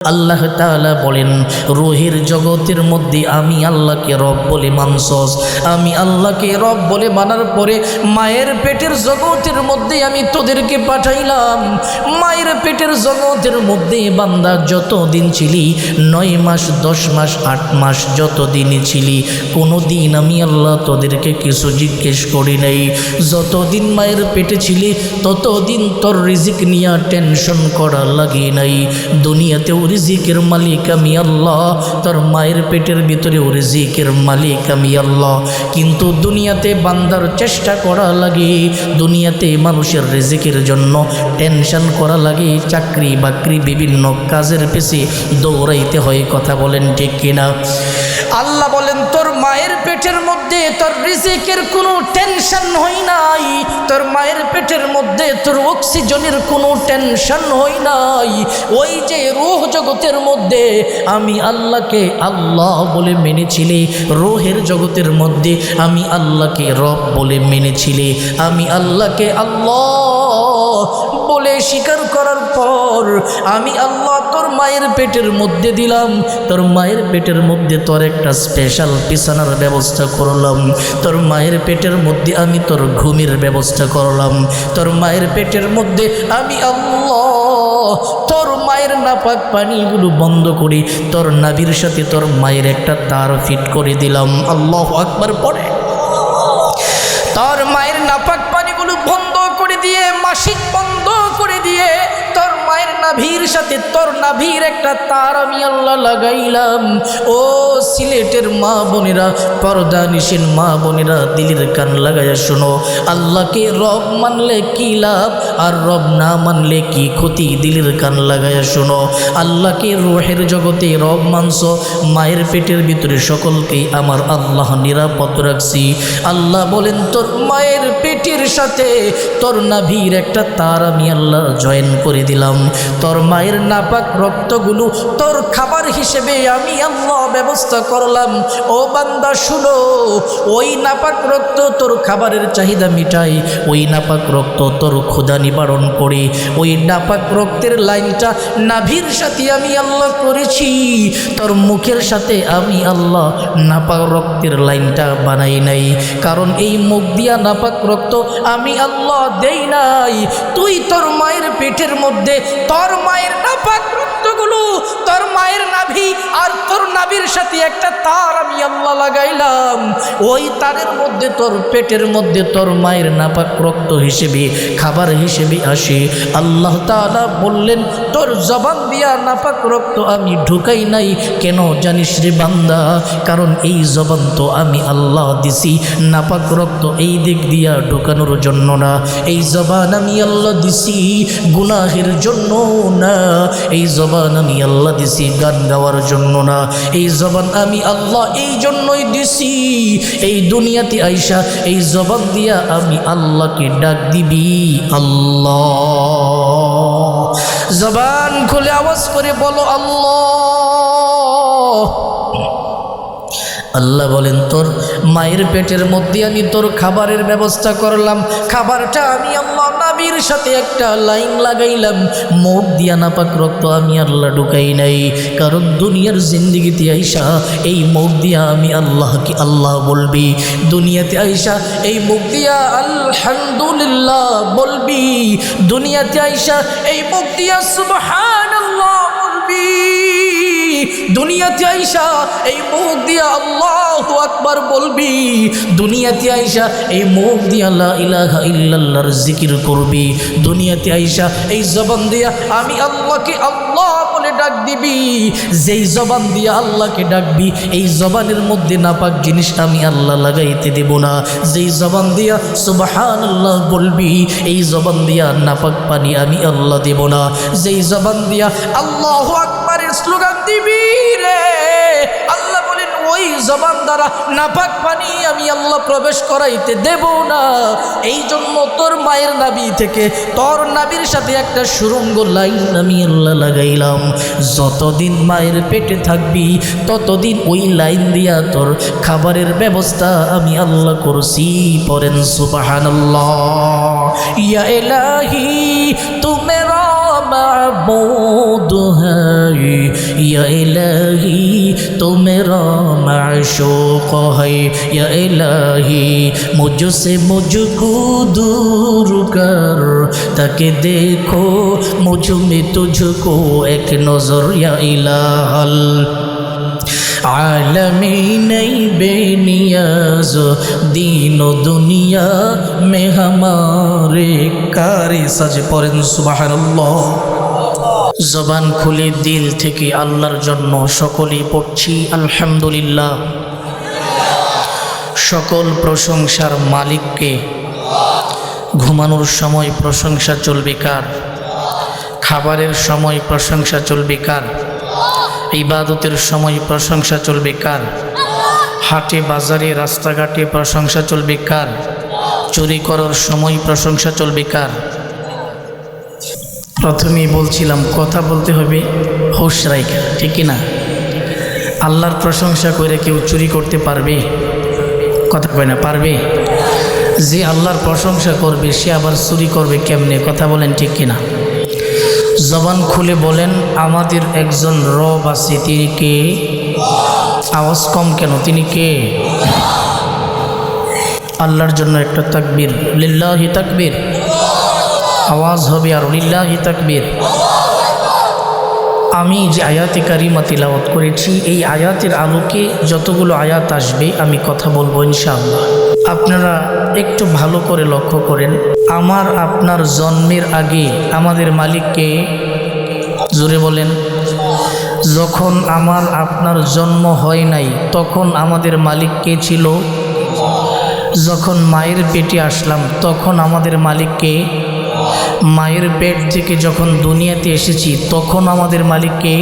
আল্লাহ তাআলা বলেন, রূহের জগতের মধ্যে আমি আল্লাহকে রব বলে মানছস। আমি আল্লাহকে রব বলে মানার পরে মায়ের পেটের জগতের মধ্যে আমি তোদেরকে পাঠাইলাম। মায়ের পেটের জগতের মধ্যে বান্দা যত দিন ছিলি, 9 মাস 10 মাস 8 মাস যত দিনই ছিলি, কোনো দিন আমি আল্লাহ তোদেরকে কিছু জিজ্ঞেস করি নাই। যতদিন মায়ের পেটে ছিলি ততদিন তোর রিজিক নিয়ে টেনশন করা লাগে নাই। দুনিয়াতেও রিজিকের মালিক আমি আল্লাহ, তোর মায়ের পেটের ভিতরে রিজিকের মালিক আমি আল্লাহ। কিন্তু দুনিয়াতে বান্দার চেষ্টা করা লাগে, দুনিয়াতে মানুষের রিজিকের জন্য টেনশন করা লাগে, চাকরি বাকরি বিভিন্ন কাজের পেছে দৌড়াইতে হয়। কথা বলেন ঠিক কিনা? আল্লাহ বলেন, তোর মায়ের পেটের মধ্যে তোর রিজিকের কোনো টেনশন হয় নাই, তোর মায়ের পেটের মধ্যে তোর অক্সিজেনের কোনো টেনশন হয় নাই। ওই যে রূহ জগতের মধ্যে আমি আল্লাহকে আল্লাহ বলে মেনেছিলে, রূহের জগতের মধ্যে আমি আল্লাহকে রব বলে মেনেছিলে, আমি আল্লাহকে আল্লাহ বলে স্বীকার করার পর আমি আল্লাহ তোর মায়ের পেটের মধ্যে দিলাম। তোর মায়ের পেটের মধ্যে তোর একটা স্পেশাল বিছানার ব্যবস্থা করলাম। তোর মায়ের পেটের মধ্যে আমি তোর ঘুমের ব্যবস্থা করলাম। তোর মায়ের পেটের মধ্যে আমি আল্লাহ তোর মায়ের নাপাক পানিগুলো বন্ধ করে তোর নাভির সাথে তোর মায়ের একটা তার ফিট করে দিলাম। আল্লাহু আকবার পড়ে তোর মায়ের নাপাক পানিগুলো বন্ধ করে দিয়ে, মাসিক বন্ধ করে দিয়ে তোর মায়ের নাভির সাথে তোর নাভির একটা তার আমি আল্লাহ লাগাইলাম। ও সিলেটের মা বোনেরা, পর্দা নিশিন মা বোনেরা, দিলের কান লাগাইয়া শোনো, আল্লাহকে রব মানলে কি লাভ আর রব না মানলে কি ক্ষতি, দিলের কান লাগাইয়া শোনো। আল্লাহকে রূহের জগতে রব মানছ, মায়ের পেটের ভিতরে সকলকেই আমার আল্লাহ নিরাপদ রাখছি। আল্লাহ বলেন, তোর মায়ের পেটের সাথে তোর নাভির একটা তার আমি আল্লাহ জয়েন করে দিলাম। তোর মায়ের নাপাক রক্তগুলো তোর খাবার হিসেবে আমি আল্লাহ ব্যবস্থা করলাম। ও বান্দা শুনো, ওই নাপাক রক্ত তোর খাবারের চাহিদা মিটাই, ওই নাপাক রক্ত তোর ক্ষুধা নিবারণ করে, ওই নাপাক রক্তের লাইনটা নাভির সাথে আমি আল্লাহ করেছি। তোর মুখের সাথে আমি আল্লাহ নাপাক রক্তের লাইনটা বানাই নাই, কারণ এই মুখ দিয়া নাপাক রক্ত আমি আল্লাহ দেই নাই। তুই তোর মায়ের পেটের মধ্যে তোর মায়ের নাপাক রক্তগুলো তোর মায়ের নাভি আর তোর নাভির সাথে একটা তার আমি আল্লাহ লাগাইলাম। ওই তারের মধ্যে তোর পেটের মধ্যে তোর মায়ের নাপাক রক্ত হিসেবে খাবার হিসেবে আসে। আল্লাহ তাআলা বললেন, তোর জবান দিয়া নাপাক রক্ত আমি ঢুকাই নাই। কেন জানিস রে বান্দা? কারণ এই জবান তো আমি আল্লাহ দিছি, নাপাক রক্ত এই দিক দিয়া ঢুকানোর জন্য না। এই জবান আমি আল্লাহ দিছি গুনাহের জন্য না, এই জবান আমি আল্লাহ দিছি গান গাওয়ার জন্য না। এই জবান আমি আল্লাহ এই জন্যই দিছি, এই দুনিয়াতে আইসা এই জবান দিয়া আমি আল্লাহকে ডাক দিবি আল্লাহ। জবান খুলে আওয়াজ করে বলো আল্লাহ। আল্লাহ বলেন, তোর মায়ের পেটের মধ্যে আমি তোর খাবারের ব্যবস্থা করলাম। খাবারটা আমি আল্লাহ নাভির সাথে একটা লাইন লাগাইলাম। মুখ দিয়া নাপাক রক্ত আমি আল্লাহ ঢুকাই নাই, কারণ দুনিয়ার জিন্দিগিতে আইসা এই মুখ দিয়া আমি আল্লাহকে আল্লাহ বলবি। দুনিয়াতে আইসা এই মুখ দিয়া আলহামদুলিল্লাহ বলবি। দুনিয়াতে আইসা এই মুখ দিয়া সুবহানাল্লাহ বলবি। দুনিয়াতে আইসা এই মুখ দিয়া আল্লাহু আকবার বলবি। দুনিয়াতে আইসা এই মুখ দিয়া লা ইলাহা ইল্লাল্লাহর জিকির করবি। দুনিয়াতে আইসা এই জবান দিয়া আমি আল্লাহকে আল্লাহ বলে ডাক দিবি। যেই জবান দিয়া আল্লাহকে ডাকবি, এই জবানের মধ্যে নাপাক জিনিস আমি আল্লাহ লাগাইতে দেব না। যেই জবান দিয়া সুবহানাল্লাহ বলবি, এই জবান দিয়া নাপাক পানি আমি আল্লাহ দেব না। যেই জবান দিয়া আল্লাহু আকবারের স্লোগান দিবি রে, আল্লাহ বলেন ওই জবান দ্বারা নাপাক পানি আমি আল্লাহ প্রবেশ করাইতে দেব না। এই জন্য তোর মায়ের নাভি থেকে তোর নাভির সাথে একটা সুরঙ্গ লাইন আমি আল্লাহ লাগাইলাম। যতদিন মায়ের পেটে থাকবি ততদিন ওই লাইন দিয়া তোর খাবারের ব্যবস্থা আমি আল্লাহ করছি। পড়েন সুবহানাল্লাহ। ইয়া ইলাহি তু মেরা معبود है या इलाही तो मेरा माशूक है या इलाही मुझसे मुझको दूर कर ताकि देखो मुझ में तुझको एक नजर या इलाहल आलमीन बेनियाज दीन दुनिया में हमारे कारी सज पड़ेन सुबहानाल्लाह। जबान खुले दिल থেকে আল্লাহর জন্য সকলেই পড়ছি আলহামদুলিল্লাহ। সকল প্রশংসার মালিককে। ঘুমানোর সময় প্রশংসা চলবে কার? খাবারের সময় প্রশংসা চলবে কার? ইবাদতের সময় প্রশংসা চলবে কার? হাটে বাজারে রাস্তাঘাটে প্রশংসা চলবে কার? চুরি করার সময় প্রশংসা চলবে কার? প্রথমেই বলছিলাম কথা বলতে হবে হোশ রাইখা, ঠিক কি না? আল্লাহর প্রশংসা করে কেউ চুরি করতে পারবে? কথা কয় না, পারবে? যে আল্লাহর প্রশংসা করবে সে আবার চুরি করবে কেমনে? কথা বলেন, ঠিক কি না? জবান খুলে বলেন আমাদের একজন রব আছে, তিনি কে? আওয়াজ কম কেন? তিনি কে? আল্লাহর জন্য একটা তাকবীর, লিল্লাহি তাকবীর। আওয়াজ হবে আর লিল্লাহি তাকবীর। আমি যে আয়াতে কারিমা তিলাওয়াত করেছি এই আয়াতের আলোকে যতগুলো আয়াত আসবে আমি কথা বলবো ইনশাআল্লাহ। আপনারা একটু ভালো করে লক্ষ্য করেন, আমার আপনার জন্মের আগে আমাদের মালিককে, জোরে বলেন, যখন আমার আপনার জন্ম হয় নাই তখন আমাদের মালিক কে ছিল? যখন মায়ের পেটে আসলাম তখন আমাদের মালিককে? মায়ের পেট থেকে যখন দুনিয়াতে এসেছি তখন আমাদের মালিককে?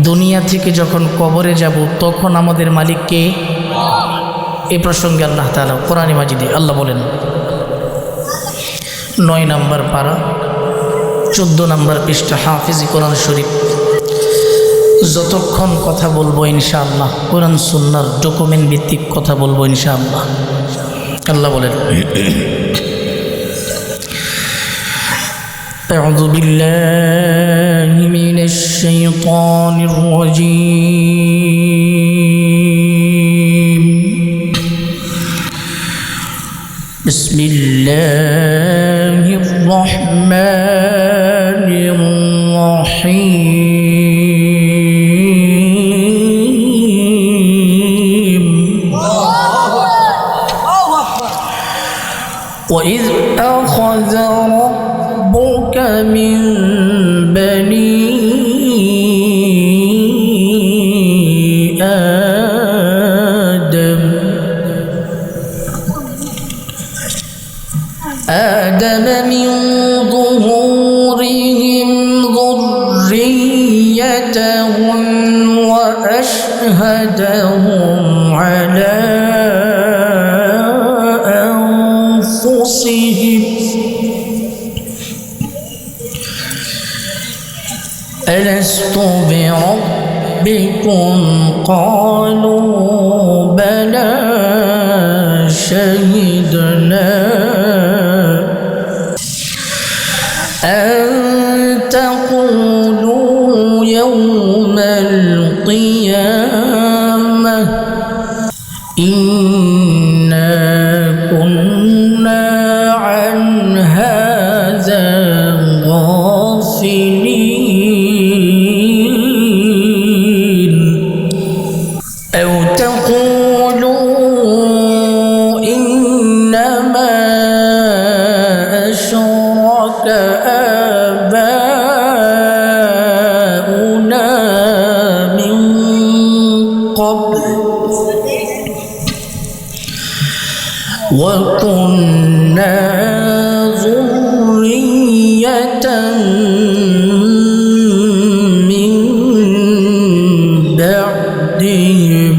দুনিয়া থেকে যখন কবরে যাব তখন আমাদের মালিককে? এই প্রসঙ্গে আল্লাহ তাআলা কোরআনে মাজিদে আল্লাহ বলেন 9 নম্বর পারা 14 নম্বর পৃষ্ঠা হাফিজি কোরআন শরীফ। যতক্ষণ কথা বলবো ইনশাআল্লাহ কোরআন সুন্নাহর ডকুমেন্ট ভিত্তিক কথা বলবো ইনশাআল্লাহ। আল্লাহ বলেন أعوذ بالله من الشيطان الرجيم بسم الله الرحمن الرحيم وإذ أخذ ربك من بني آدم من ظهورهم ذريتهم وأشهدهم على أنفسهم ألست بربكم قالوا بلى شهدنا أن تقولوا يوم القيامة إنا كنا عن هذا غافلين أو تقولوا إنما أشرك آباؤنا من قبل وكنا ذرية من بعدهم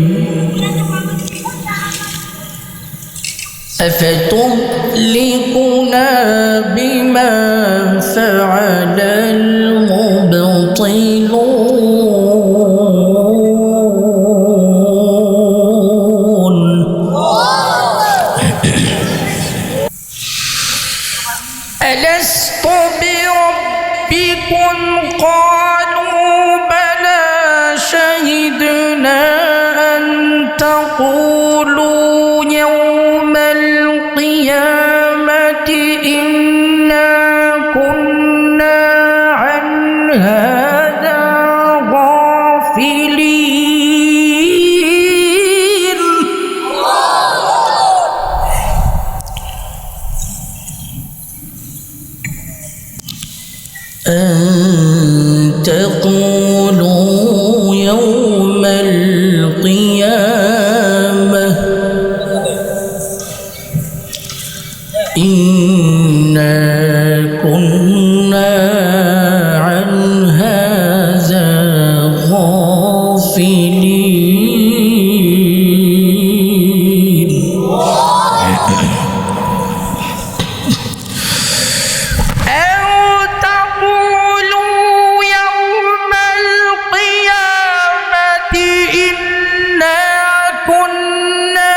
أفتهلكنا بما فعل المبطلون ألست بربكم تقولوا يوم القيامة إنا كنا عن هذا غافلين أو تقولوا يوم القيامة إنا كنا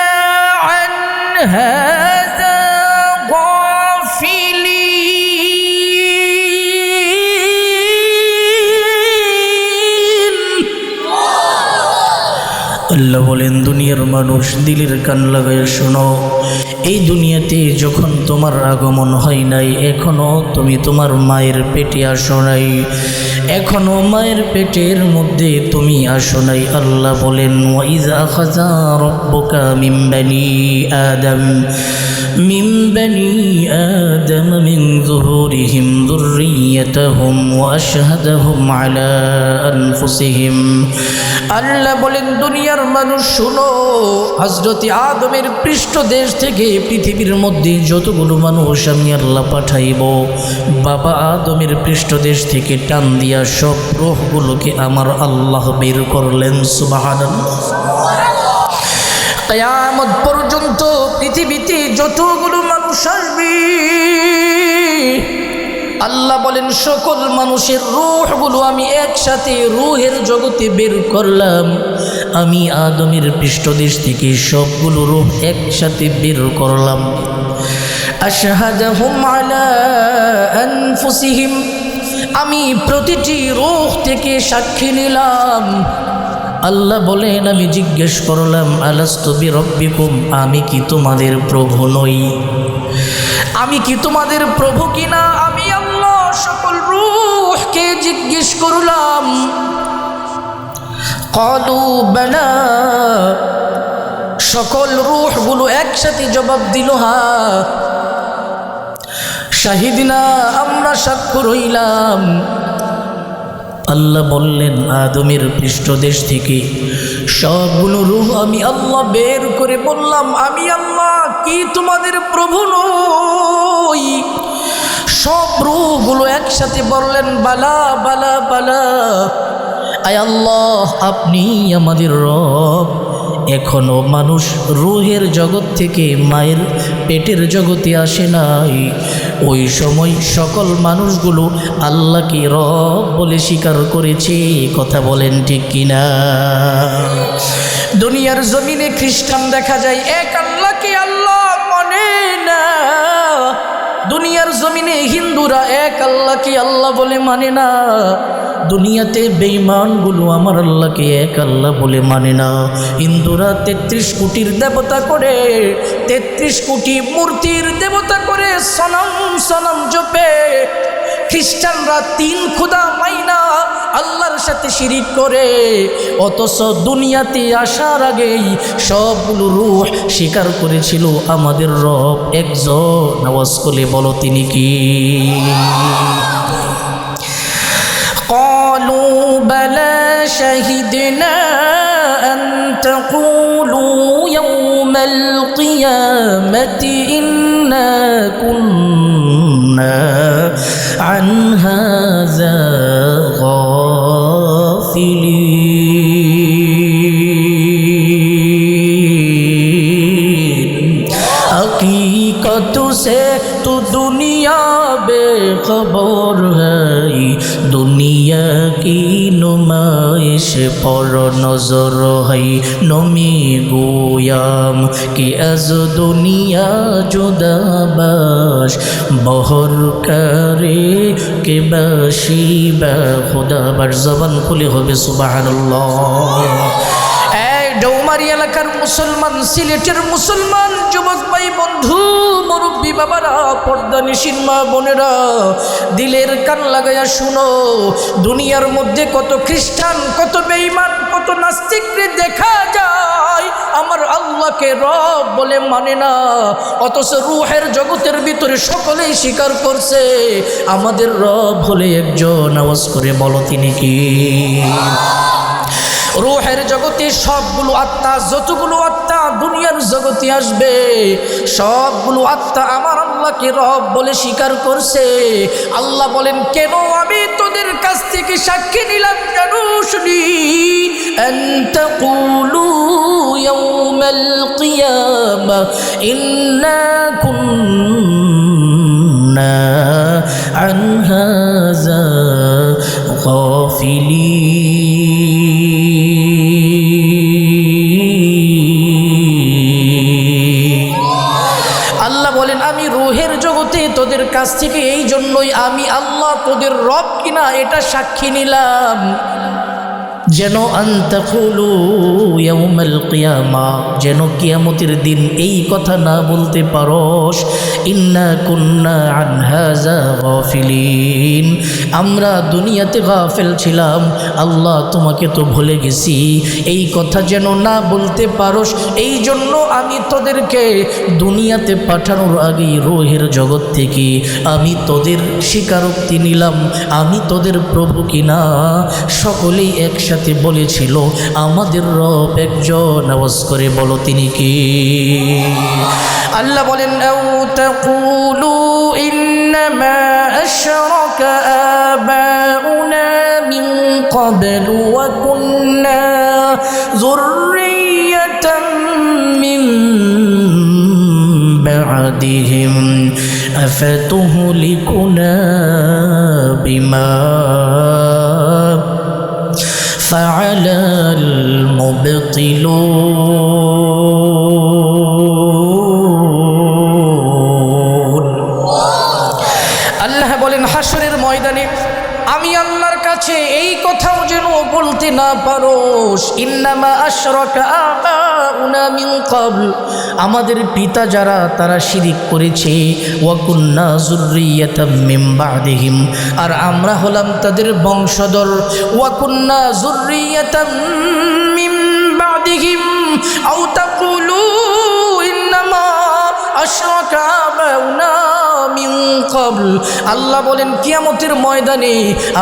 عن هذا غافلين আল্লাহ বলেন, দুনিয়ার মানুষ দিলের কান লাগায় শোনো, এই দুনিয়াতে যখন তোমার আগমন হয় নাই, এখনো তুমি তোমার মায়ের পেটে আসো নাই, এখনো মায়ের পেটের মধ্যে তুমি আসো নাই। আল্লাহ বলেন, ওয়াইযা আখাযা রাব্বুকা মিন বানি আদম মিন যুহুরিহিম যুররিয়াতাহুম ওয়া আশহাদাহুম আলা আনফুসিহিম। আল্লাহ বলেন, দুনিয়ার মানুষ শুনো, হযরত আদমের পৃষ্ঠদেশ থেকে পৃথিবীর মধ্যে যতগুলো মানুষ আমি আল্লাহ পাঠাইব, বাবা আদমের পৃষ্ঠদেশ থেকে টান দিয়া সব রূহগুলোকে আমার আল্লাহ বের করলেন। সুবহানাল্লাহ। কিয়ামত পর্যন্ত পৃথিবীতে যতগুলো মানুষ আসবে, আল্লাহ বলেন সকল মানুষের রূহগুলো আমি একসাথে রূহের জগতে বের করলাম। আমি আদমের পৃষ্ঠদেশ থেকে সবগুলো রূহ একসাথে বের করলাম। আশহাদাহুম আলা আনফুসিহিম, আমি প্রতিটি রূহ থেকে সাক্ষী নিলাম। আল্লাহ বলেন, আমি জিজ্ঞেস করলাম, আলাস্তু বিরব্বিকুম, আমি কি তোমাদের প্রভু নই? আমি কি তোমাদের প্রভু কিনা? আমি আল্লাহ সকল রূহকে জিজ্ঞেস করলাম। ক্বালু বালা, সকল রূহগুলো একসাথে জবাব দিল, হ্যাঁ। শাহিদনা, আমরা সাক্ষ্য রইলাম। আল্লাহ বললেন, আদমের পৃষ্ঠদেশ থেকে সবগুলো রূহ আমি আল্লাহ বের করে বললাম, আমি আল্লাহ কি তোমাদের প্রভু নই? সব রূহগুলো একসাথে বললেন, বালা বালা বালা, আয় আল্লাহ আপনি আমাদের রব। এখনো মানুষ রূহের জগৎ থেকে মায়ের পেটের জগতে আসে নাই। ওই সময় সকল মানুষগুলো আল্লাহকে রব বলে স্বীকার করেছে। কথা বলেন ঠিক কিনা? দুনিয়ার জমিনে খ্রিস্টান দেখা যায় এক আল্লাহকে আল্লাহ মানে না। দুনিয়ার জমিনে হিন্দুরা এক আল্লাহকে আল্লাহ বলে মানে না। দুনিয়াতে বেঈমানগুলো আমার আল্লাহকে এক আল্লাহ বলে মানে না। হিন্দুরা 33 কোটির দেবতা করে, 33 কোটি মূর্তির দেবতা করে সনম সনম জপে। খ্রিস্টানরা 3 খোদা মাইনা আল্লাহর সাথে শিরিক করে। অথচ দুনিয়াতে আসার আগেই সবগুলো রূহ স্বীকার করেছিল আমাদের রব একজন। আওয়াজ করে বলো তিনি কি? قالوا بلى شهدنا أن تقولوا يوم القيامة إنا كنا عن هذا غافلين हकीकत से तो दुनिया बेखबर है, दुनिया की नुमाइश पर नजर है। नमी गोयाम कि अज दुनिया जुदा बाश बहर करे के बाशी बा खुदा। বার জবান খুলে হবে সুবহানাল্লাহ। ডৌমারি এলাকার মুসলমান, সিলেটের মুসলমান যুবক ভাই বন্ধু, মুরব্বী বাবারা, পর্দানিশীন মা বোনেরা, দিলের কান লাগাইয়া শুনো। দুনিয়ার মধ্যে কত খ্রিস্টান, কত বেঈমান, কত নাস্তিককে দেখা যায় আমার আল্লাহকে রব বলে মানে না, অথচ রূহের জগতের ভিতরে সকলেই স্বীকার করছে আমাদের রব হলে একজন। আওয়াজ করে বলো তিনি কি? রূহের জগতে সবগুলো আত্মা, যতগুলো আত্মা দুনিয়ার জগতে আসবে সবগুলো আত্মা আমার আল্লাহকে রব বলে স্বীকার করছে। আল্লাহ বলেন, কেন আমি তোদের কাছ থেকে সাক্ষী নিলাম জানো শুনি? আন তাকুলু ইয়াউমাল কিয়ামা ইন্না কুন্না আন হাযা গাফিলিন। আল্লাহ বলেন, আমি রূহের জগতে তোদের কাছ থেকে এই জন্যই আমি আল্লাহ তোদের রব কিনা এটা সাক্ষী নিলাম, যেন আনতাকুলু ইয়াউমাল কিয়ামা, যেন কিয়ামতের দিন এই কথা না বলতে পারোস, ইন্না কুন্না আন হাযা গাফিলিন, আমরা দুনিয়াতে গাফেল ছিলাম, আল্লাহ তোমাকে তো ভুলে গেছি, এই কথা যেন না বলতে পারোস, এই জন্য আমি তোদেরকে দুনিয়াতে পাঠানোর আগেই রূহের জগৎ থেকে আমি তোদের স্বীকারোক্তি নিলাম আমি তোদের প্রভু কিনা। সকলেই একসাথে বলেছিল আমাদের রব একজন। আওয়াজ করে বলো তিনি কি? আল্লাহ বলেন, আও তাকুলু ইন্নামা আশরাকা আবাউনা মিন ক্বাবলু ওয়া কুন্না যুররিয়াতাম মিন বা'দিহিম আফাতুহলিকুনা বিমা فعل المبطلون। আল্লাহ বলেন, হাসরের ময়দানে আমি আল্লাহর কাছে এই কথাও যেন বলতে না পারোস, ইন্নামা আশরাকা আবাউনা মিন ক্বাবল, আমাদের পিতা যারা তারা শিরিক করেছে, ওয়া কুন্না যুররিয়াতাম মিন বা'দিহিম, আর আমরা হলাম তাদের বংশধর, ওয়া কুন্না যুররিয়াতাম মিন বা'দিহিম আও তাকুলু ইন্নামা আশরাকা আবাউনা মিন ক্বাবল। আল্লাহ বলেন, কিয়ামতের ময়দানে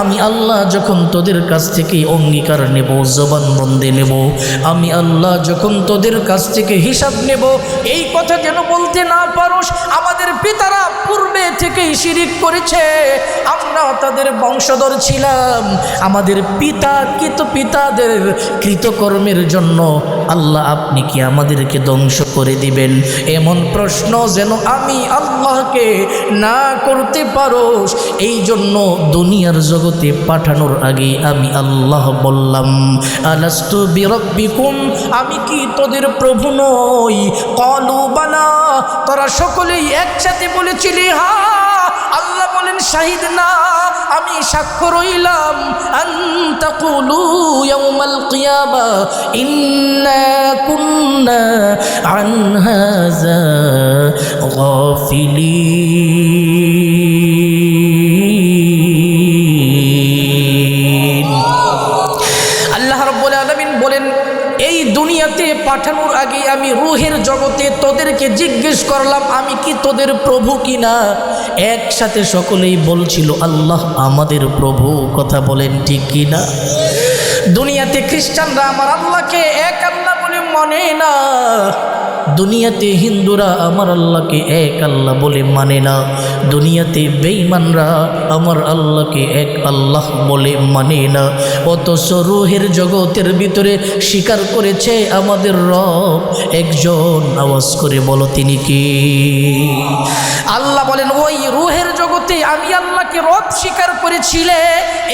আমি আল্লাহ যখন তোদের কাছ থেকে অঙ্গীকার নেব, জবানবন্দি নেব, আমি আল্লাহ যখন তোদের কাছ থেকে হিসাব নেব, এই কথা যেন বলতে না পারোস আমাদের পিতারা পূর্বে থেকেই শিরিক করেছে, আমরা তাদের বংশধর ছিলাম, আমাদের পিতাদের কৃতকর্মের জন্য আল্লাহ আপনি কি আমাদেরকে ধ্বংস করে দিবেন, এমন প্রশ্ন যেন আমি আল্লাহকে না করতে পারোস, এই জন্য দুনিয়ার জগতে পাঠানোর আগে আমি আল্লাহ বললাম, আলাস্তু বিরাব্বিকুম, আমি কি তোদের প্রভু নই? ক্বালু বালা, তারা সকলেই একসাথে বলেছিলি হ্যাঁ। আল্লাহ বলেন, শাহিদ না, আমি সাক্ষ্য রইলাম, আন তাকুলু ইয়াউমাল কিয়ামা ইন্না কুন্না আন হাযা গাফিলিন। আল্লাহ রাব্বুল আলামিন বলেন, এই দুনিয়াতে পাঠানোর আগে আমি রূহের জগতে তোদেরকে জিজ্ঞেস করলাম আমি কি তোদের প্রভু কিনা। একসাথে সকলেই বলছিল আল্লাহ আমাদের প্রভু। কথা বলেন ঠিক কিনা? দুনিয়াতে খ্রিস্টানরা আমার আল্লাহকে এক আল্লাহ বলে মানে না, দুনিয়াতে হিন্দুরা আমার আল্লাহকে এক আল্লাহ বলে মানে না, দুনিয়াতে বেঈমানরা আমার আল্লাহকে এক আল্লাহ বলে মানে না, অথচ রূহের জগতের ভিতরে স্বীকার করেছে আমাদের রব একজন। আওয়াজ করে বলো তিনি কি? আল্লাহ বলেন, ওই রূহের জগতে আমি আল্লাহকে রব স্বীকার করেছিলে,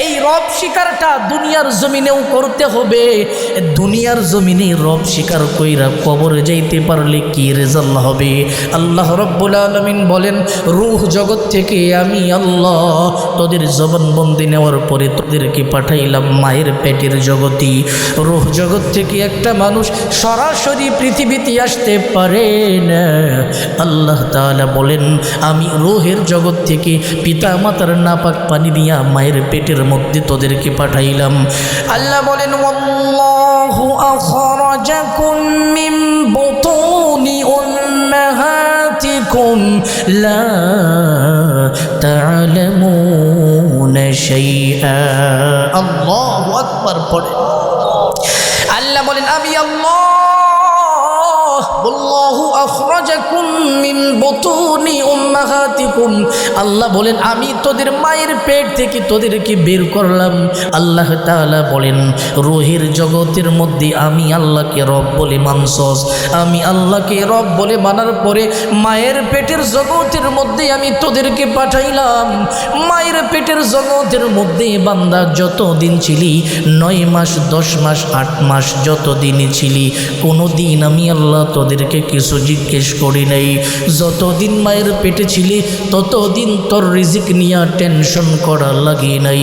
এই রব স্বীকারটা দুনিয়ার জমিনেও করতে হবে। দুনিয়ার জমিনে রব স্বীকার কইরা কবরে যাইতে পারলে কি রেজাল্ট হবে? আল্লাহ রাব্বুল আলামিন বলেন, রূহ জগৎ থেকে আমি আল্লাহ তোদের জবানবন্দি নেওয়ার পরে তোদেরকে পাঠাইলাম মায়ের পেটের জগতে। রূহ জগৎ থেকে একটা মানুষ সরাসরি পৃথিবীতে আসতে পারে না। আল্লাহ তাআলা বলেন, আমি রূহের জগৎ থেকে পিতা মাতার নাপাক পানি দিয়া মায়ের পেটের মধ্যে তোদেরকে পাঠাইলাম। আল্লাহ বলেন, ওয়াল্লাহু আখরাজাকুম মিন লা তা'লামুনা শাইআ। আল্লাহু আকবার পড়ে আল্লাহ বলেন আমি আল্লাহ আল্লাহু আখরাজাকুম মিন বুতুনি উম্মাহাতিকুম। আল্লাহ বলেন আমি তোদের মায়ের পেট থেকে তোদেরকে বের করলাম। আল্লাহ তাআলা বলেন রূহের জগতের মধ্যে আমি আল্লাহকে রব বলে মানছস। আমি আল্লাহকে রব বলে মানার পরে মায়ের পেটের জগতের মধ্যে আমি তোদেরকে পাঠাইলাম। মায়ের পেটের জগতের মধ্যে বান্দা যত দিন ছিলি 9 মাস 10 মাস 8 মাস যত দিনই ছিলি কোনো দিন আমি আল্লাহ তোদেরকে কিছু জিজ্ঞেস করি নাই। যতদিন মায়ের পেটে ছিলি ততদিন তোর রিজিক নিয়ে টেনশন করা লাগে নাই।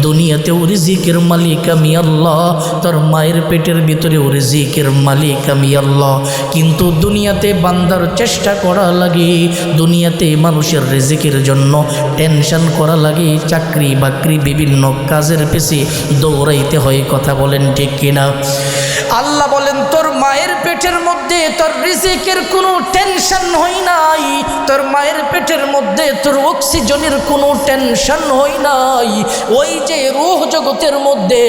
দুনিয়াতেও রিজিকের মালিক আমি আল্লাহ, তোর মায়ের পেটের ভিতরেও রিজিকের মালিক আমি আল্লাহ। কিন্তু দুনিয়াতে বান্দার চেষ্টা করা লাগে, দুনিয়াতে মানুষের রিজিকের জন্য টেনশন করা লাগে, চাকরি বাকরি বিভিন্ন কাজের পেছে দৌড়াইতে হয়। কথা বলেন ঠিক কিনা? আল্লাহ বলেন তোর মায়ের পেটের মধ্যে তোর রিজিকের কোনো টেনশন হই নাই, তোর মায়ের পেটের মধ্যে তোর অক্সিজেনের কোনো টেনশন হই নাই। ওই যে রূহ জগতের মধ্যে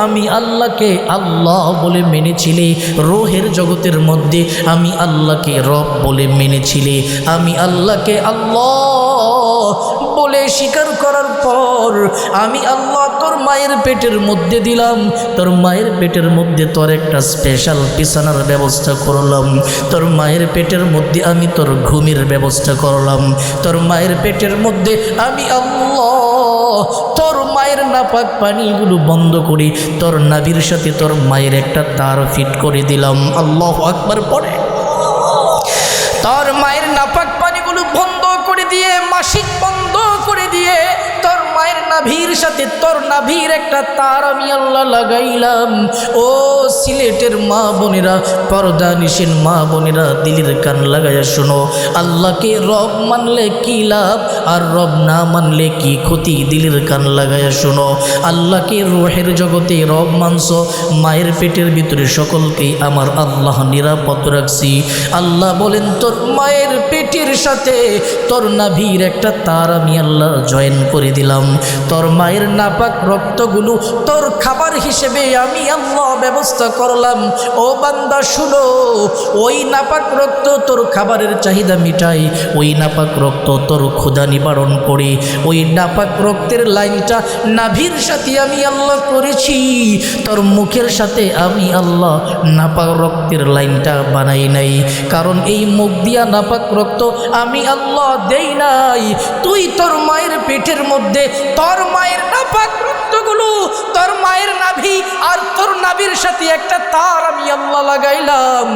আমি আল্লাহকে আল্লাহ বলে মেনেছিলে, রূহের জগতের মধ্যে আমি আল্লাহকে রব বলে মেনেছিলে, আমি আল্লাহকে আল্লাহ বলে স্বীকার করার পর আমি আল্লাহ তোর মায়ের পেটের মধ্যে দিলাম। তোর মায়ের পেটের মধ্যে তোর একটা স্পেশাল বিছানার ব্যবস্থা করলাম। তোর মায়ের পেটের মধ্যে আমি তোর ঘুমের ব্যবস্থা করলাম। তোর মায়ের পেটের মধ্যে আমি আল্লাহ তোর মায়ের নাপাক পানিগুলো বন্ধ করে তোর নাভির সাথে তোর মায়ের একটা তার ফিট করে দিলাম। আল্লাহু আকবার পড়ে তোর মায়ের নাপাক পানিগুলো বন্ধ করে দিয়ে, মাসিক বন্ধ করে দিয়ে তোর মায়ের নাভির সাথে তোর নাভির একটা তার আমি আল্লাহ লাগাইলাম। ও সিলেটের মা বোনেরা, পর্দা নিশিন মা বোনেরা, দিলের কান লাগাইয়া শোনো, আল্লাহকে রব মানলে কি লাভ আর রব না মানলে কি ক্ষতি। দিলের কান লাগাইয়া শোনো, আল্লাহকে রূহের জগতে রব মানছ, মায়ের পেটের ভিতরে সকলকেই আমার আল্লাহ নিরাপদ রাখছি। আল্লাহ বলেন তোর মায়ের পেটের সাথে তোর নাভির একটা তার আমি আল্লাহ জয়েন করে দিলাম। তোর মায়ের নাপাক রক্তগুলো তোর খাবার হিসেবে আমি আল্লাহ ব্যবস্থা করলাম। ও বান্দা শুনো, ওই নাপাক রক্ত তোর খাবারের চাহিদা মিটাই, ওই নাপাক রক্ত তোর ক্ষুধা নিবারণ করে। ওই নাপাক রক্তের লাইনটা নাভির সাথে আমি আল্লাহ করেছি, তোর মুখের সাথে আমি আল্লাহ নাপাক রক্তের লাইনটা বানাই নাই। কারণ এই মুখ দিয়া নাপাক রক্ত আমি আল্লাহ দেই নাই। তুই তোর মায়ের পেটের মধ্যে তোর মায়ের নাপাক রক্তগুলো তোর মায়ের নাভি আর তোর নাভির সাথে একটা তার আমি আল্লাহ লাগাইলাম।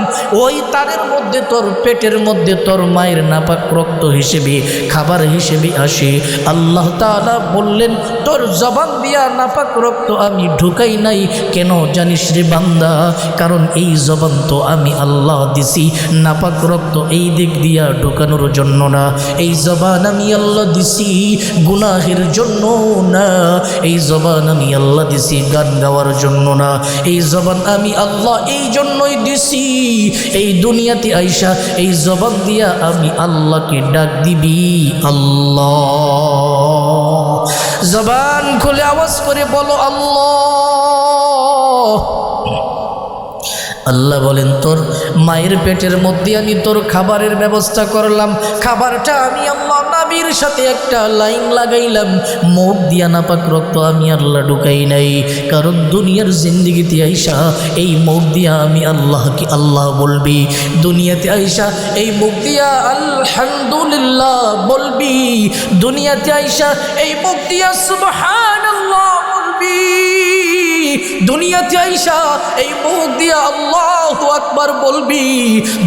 ওই তারের মধ্যে তোর পেটের মধ্যে তোর মায়ের নাপাক রক্ত হিসেবে খাবার হিসেবে আসে। আল্লাহ তাআলা বললেন তোর জবান দিয়া নাপাক রক্ত আমি ঢুকাই নাই। কেন জানিস রে বান্দা? কারণ এই জবান তো আমি আল্লাহ দিছি, নাপাক রক্ত এই দিক দিয়া ঢুকানোর জন্য না। এই জবান আমি আল্লাহ দিছি গুনাহের জন্য না, এই জবান আমি আল্লাহ দিছি গান গাওয়ার জন্য না। এই জবান আমি আল্লাহ এই জন্যই দিছি, এই দুনিয়াতে আইসা এই জবান দিয়া আমি আল্লাহকে ডাক দিবি আল্লাহ। জবান খুলে আওয়াজ করে বলো আল্লাহ। আল্লাহ বলেন তোর মায়ের পেটের মধ্যে আমি তোর খাবারের ব্যবস্থা করলাম। খাবারটা আমি আল্লাহ নাভির সাথে একটা লাইন লাগাইলাম। মুখ দিয়া নাপাক রক্ত আমি আল্লাহ ঢুকাই নাই। কারণ দুনিয়ার জিন্দিগিতে আইসা এই মুখ দিয়া আমি আল্লাহকে আল্লাহ বলবি, দুনিয়াতে আইসা এই মুখ দিয়া আলহামদুলিল্লাহ বলবি, দুনিয়াতে আইসা এই মুখ দিয়া সুবহানাল্লাহ বলবি, দুনিয়াতে আইসা এই মুখ দিয়া আল্লাহু আকবার বলবি,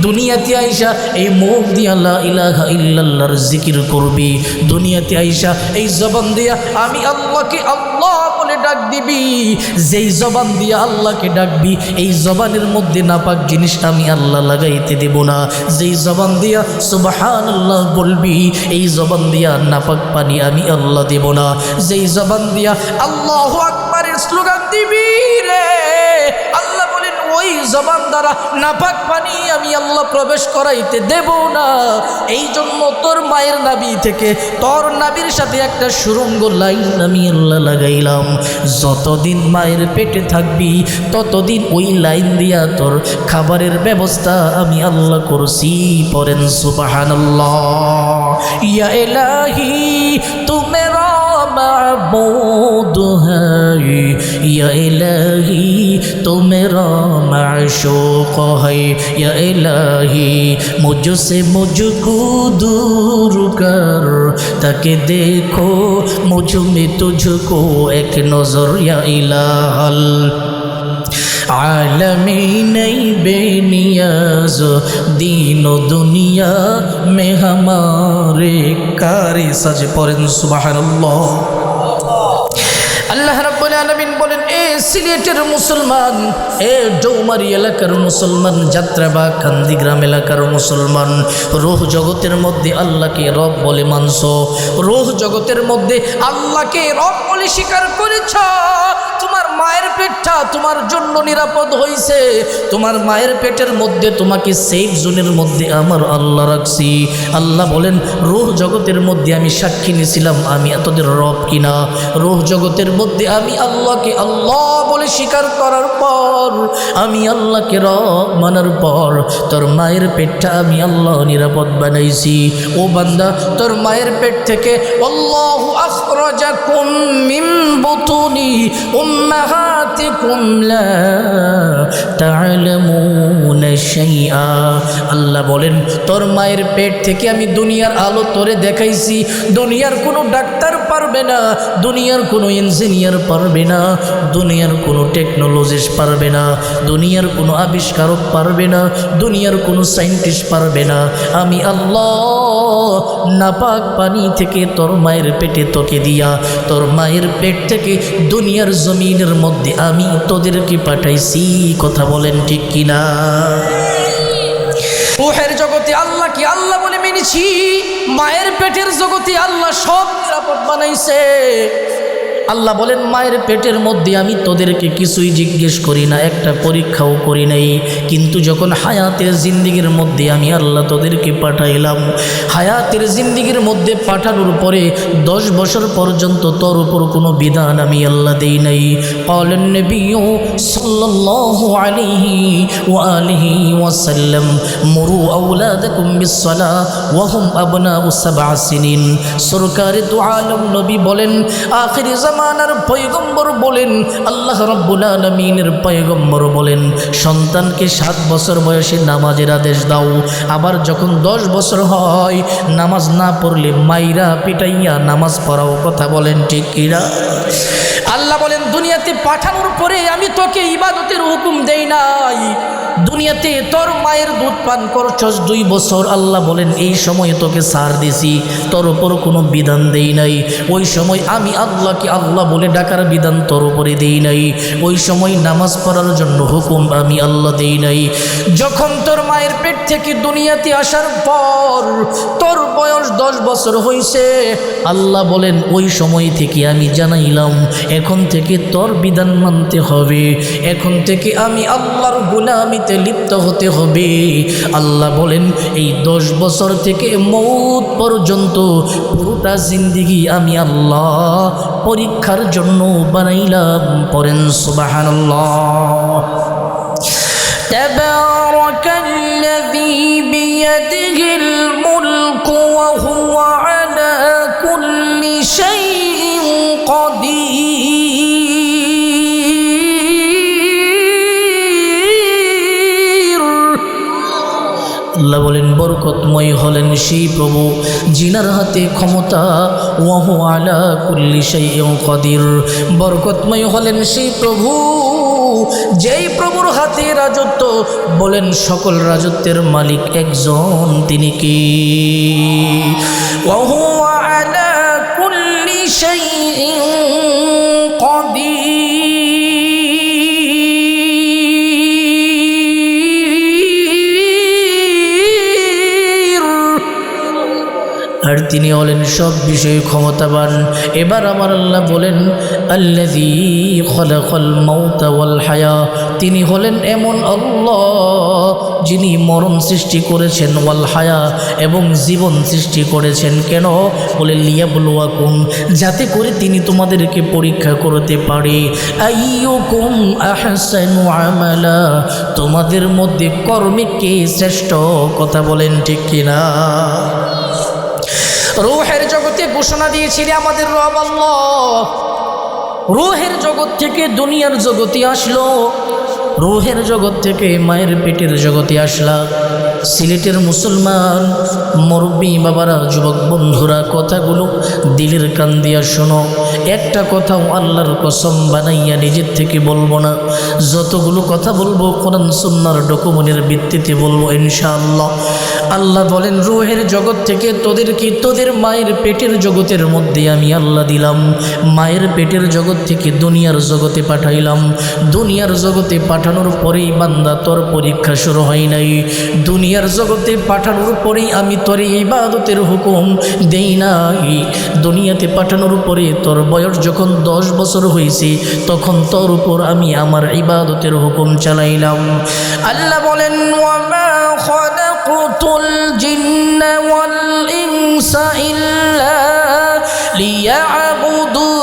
দুনিয়াতে আইসা এই মুখ দিয়া লা ইলাহা ইল্লাল্লাহর জিকির করবি, দুনিয়াতে আইসা এই জবান দিয়া আমি আল্লাহকে আল্লাহ বলে ডাক দিবি। যেই জবান দিয়া আল্লাহকে ডাকবি এই জবানের মধ্যে নাপাক জিনিস আমি আল্লাহ লাগাইতে দেব না। যেই জবান দিয়া সুবহানাল্লাহ বলবি এই জবান দিয়া নাপাক পানি আমি আল্লাহ দেব না। যেই জবান দিয়া আল্লাহু আকবারের স্লোগান দিবি রে, আল্লাহ বলেন ওই জবান দ্বারা নাপাক পানি আমি আল্লাহ প্রবেশ করাইতে দেব না। এই জন্য তোর মায়ের নাভি থেকে তোর নাভির সাথে একটা সুরঙ্গ লাইন আমি আল্লাহ লাগাইলাম। যতদিন মায়ের পেটে থাকবি ততদিন ওই লাইন দিয়া তোর খাবারের ব্যবস্থা আমি আল্লাহ করছি। পড়েন সুবহানাল্লাহ। ইয়া ইলাহি তু মেরা মাবুদ হ্যায়, ইয়া ইলাহি তু মেরা মাশূক হ্যায়, ইয়া ইলাহি মুঝসে মুঝকো दूर कर, ताकि देखो मुझ में तुझको एक नजर, या इलाहल आलमीन बेनियाज दीन दुनिया में हमारे कारी सज। पढ़ेন সুবহানাল্লাহ। আল্লাহ রাব্বুল আলামিন বলেন, এ সিলেটের মুসলমান, এ ডৌমারি এলাকার মুসলমান, যাত্রাবাগ কান্দিগ্রাম এলাকার মুসলমান, রূহ জগতের মধ্যে আল্লাহকে রব বলে মানছ, রূহ জগতের মধ্যে আল্লাহকে রব বলে স্বীকার করেছ। তোমার মায়ের পেটটা তোমার জন্য নিরাপদ হয়েছে। তোমার মায়ের পেটের মধ্যে তোমাকে সেফ জোনের মধ্যে আমার আল্লাহ রাখছি। আল্লাহ বলেন, রূহ জগতের মধ্যে আমি সাক্ষী নিয়েছিলাম আমি তোদের রব কিনা। রূহ জগতের মধ্যে আমি আল্লাহকে আল্লাহ বলে স্বীকার করার পর, আমি আল্লাহকে রব মানার পর তোর মায়ের পেটটা আমি আল্লাহ নিরাপদ বানাইছি। ও বান্দা, তোর মায়ের পেট থেকে আল্লাহু আখরাজাকুম মিন বুতুনি উম্মাহাতিকুম লা তা'লামুনা শাইআ। আল্লাহ বলেন, তোর মায়ের পেট থেকে আমি দুনিয়ার আলো তোরে দেখাইছি। দুনিয়ার কোনো ডাক্তার পারবে না, দুনিয়ার কোনো ইঞ্জিনিয়ার পারবে না, দুনিয়ার কোনো টেকনোলজিস্ট পারবে না, দুনিয়ার কোনো আবিষ্কারক পারবে না, দুনিয়ার কোনো সায়েন্টিস্ট পারবে না। আমি আল্লাহ নাপাক পানি থেকে তোর মায়ের পেটে তোকে দিয়া, তোর মায়ের পেট থেকে দুনিয়ার জমিনের মধ্যে আমি তোদেরকে পাঠাইছি। কথা বলেন ঠিক কিনা? রূহের জগতে আল্লাহকে আল্লাহ বলে মেনেছি, মায়ের পেটের জগতে আল্লাহ সব নিরাপদ বানাইছে। আল্লাহ বলেন, মায়ের পেটের মধ্যে আমি তোদেরকে কিছুই জিজ্ঞেস করি না, একটা পরীক্ষাও করি নাই। কিন্তু যখন হায়াতের জিন্দিগির মধ্যে আমি আল্লাহ তোদেরকে পাঠাইলাম, হায়াতের জিন্দিগির মধ্যে পাঠানোর পরে 10 বছর পর্যন্ত তোর উপর কোনো বিধান আমি আল্লাহ দেই নাই। ক্বালান নবিয়্যু সাল্লাল্লাহু আলাইহি ওয়া আলিহি ওয়াসাল্লাম মুরু আওলাদাকুম বিস-সালাহ ওয়া হুম আবনাউ 7 সিনিন। সরকারে দু আলম নবী বলেন, আখির জামানার পয়গম্বর বলেন, আল্লাহ রাব্বুল আলামিনের পয়গম্বর বলেন, সন্তানকে 7 বছর বয়সে নামাজের আদেশ দাও। আবার যখন 10 বছর হয় নামাজ না পড়লে মাইরা পিটাইয়া নামাজ পড়াও। কথা বলেন ঠিক কিনা? আল্লাহ বলেন, দুনিয়াতে পাঠানোর পরে আমি তোকে ইবাদতের হুকুম দেই নাই। দুনিয়াতে তোর মায়ের দুধ পান করছস 2 বছর, আল্লাহ বলেন এই সময় তোকে ছাড় দিছি, তোর উপর কোনো বিধান দেই নাই। ওই সময় আমি আল্লাহকে আল্লাহ বলে ডাকার বিধান তোর উপরে দেই নাই। ওই সময় নামাজ পড়ার জন্য হুকুম আমি আল্লাহ দেই নাই। যখন তোর মায়ের পেট থেকে দুনিয়াতে আসার পর তোর বয়স 10 বছর হয়েছে, আল্লাহ বলেন ওই সময় থেকে আমি জানাইলাম এখন থেকে তোর বিধান মানতে হবে, এখন থেকে আমি আল্লাহর গুলামিতে লিপ্ত হতে হবে। আল্লাহ বলেন এই 10 বছর থেকে মৌত পর্যন্ত পুরোটা জিন্দিগি আমি আল্লাহ পরীক্ষার জন্য বানাইলাম। পড়েন সুবহানাল্লাহ। তাবারাকাল্লাযী বিয়াদিহিল মুলকু ওয়া হুয়া আলা কুল্লি শাইইন কাদির। আল্লাহ বলেন বরকতময় হলেন সেই প্রভু জিনার হাতে ক্ষমতা, ওয়া হুয়া আলা কুল্লি শাইইন কাদির। বরকতময় হলেন সেই প্রভু যেই প্রভুর হাতে রাজত্ব, বলেন সকল রাজত্বের মালিক একজন, তিনি কি? ওয়া হুয়া আলা কুল্লি শাইইন কাদির। আর তিনি হলেন সব বিষয়ে ক্ষমতাবান। এবার আমার আল্লাহ বলেন, আল্লাযী খালাকাল মাউতা ওয়াল হায়া, তিনি হলেন এমন আল্লাহ যিনি মরণ সৃষ্টি করেছেন ওয়াল হায়া এবং জীবন সৃষ্টি করেছেন। কেন? বলে লিয়াবলুয়াকুম, যাতে করে তিনি তোমাদেরকে পরীক্ষা করতে পারে। আইয়ুকুম আহসানু আমালা, তোমাদের মধ্যে কর্মে কে শ্রেষ্ঠ। কথা বলেন ঠিক কিনা? রূহের জগতে ঘোষণা দিয়েছিল আমাদের রব আল্লাহ। রূহের জগৎ থেকে দুনিয়ার জগতে আসলো, রূহের জগৎ থেকে মায়ের পেটের জগতে আসলা। সিলেটের মুসলমান মুরব্বী বাবারা, যুবক বন্ধুরা, কথাগুলো দিলের কান দিয়া শোনো। একটা কথাও আল্লাহর কসম বানাইয়া নিজের থেকে বলবো না। যতগুলো কথা বলবো কোরআন সুন্নাহর ডকুমেন্টের ভিত্তিতে বলবো ইনশাআল্লাহ। আল্লাহ বলেন, রূহের জগৎ থেকে তোদেরকে তোদের মায়ের পেটের জগতের মধ্যে আমি আল্লাহ দিলাম। মায়ের পেটের জগৎ থেকে দুনিয়ার জগতে পাঠাইলাম। দুনিয়ার জগতে পাঠানোর পরেই বান্দা তোর পরীক্ষা শুরু হয় নাই। দুনিয়ার জগতে পাঠানোর পরেই আমি তোর ইবাদতের হুকুম দেই নাই। দুনিয়াতে পাঠানোর পরে তোর বয়স যখন 10 বছর হয়েছে, তখন তোর উপর আমি আমার ইবাদতের হুকুম চালাইলাম। আল্লাহ বলেন, ওয়ামা খালাকুতুল জিন্না ওয়াল ইনসা ইল্লা লিয়াবুদুন।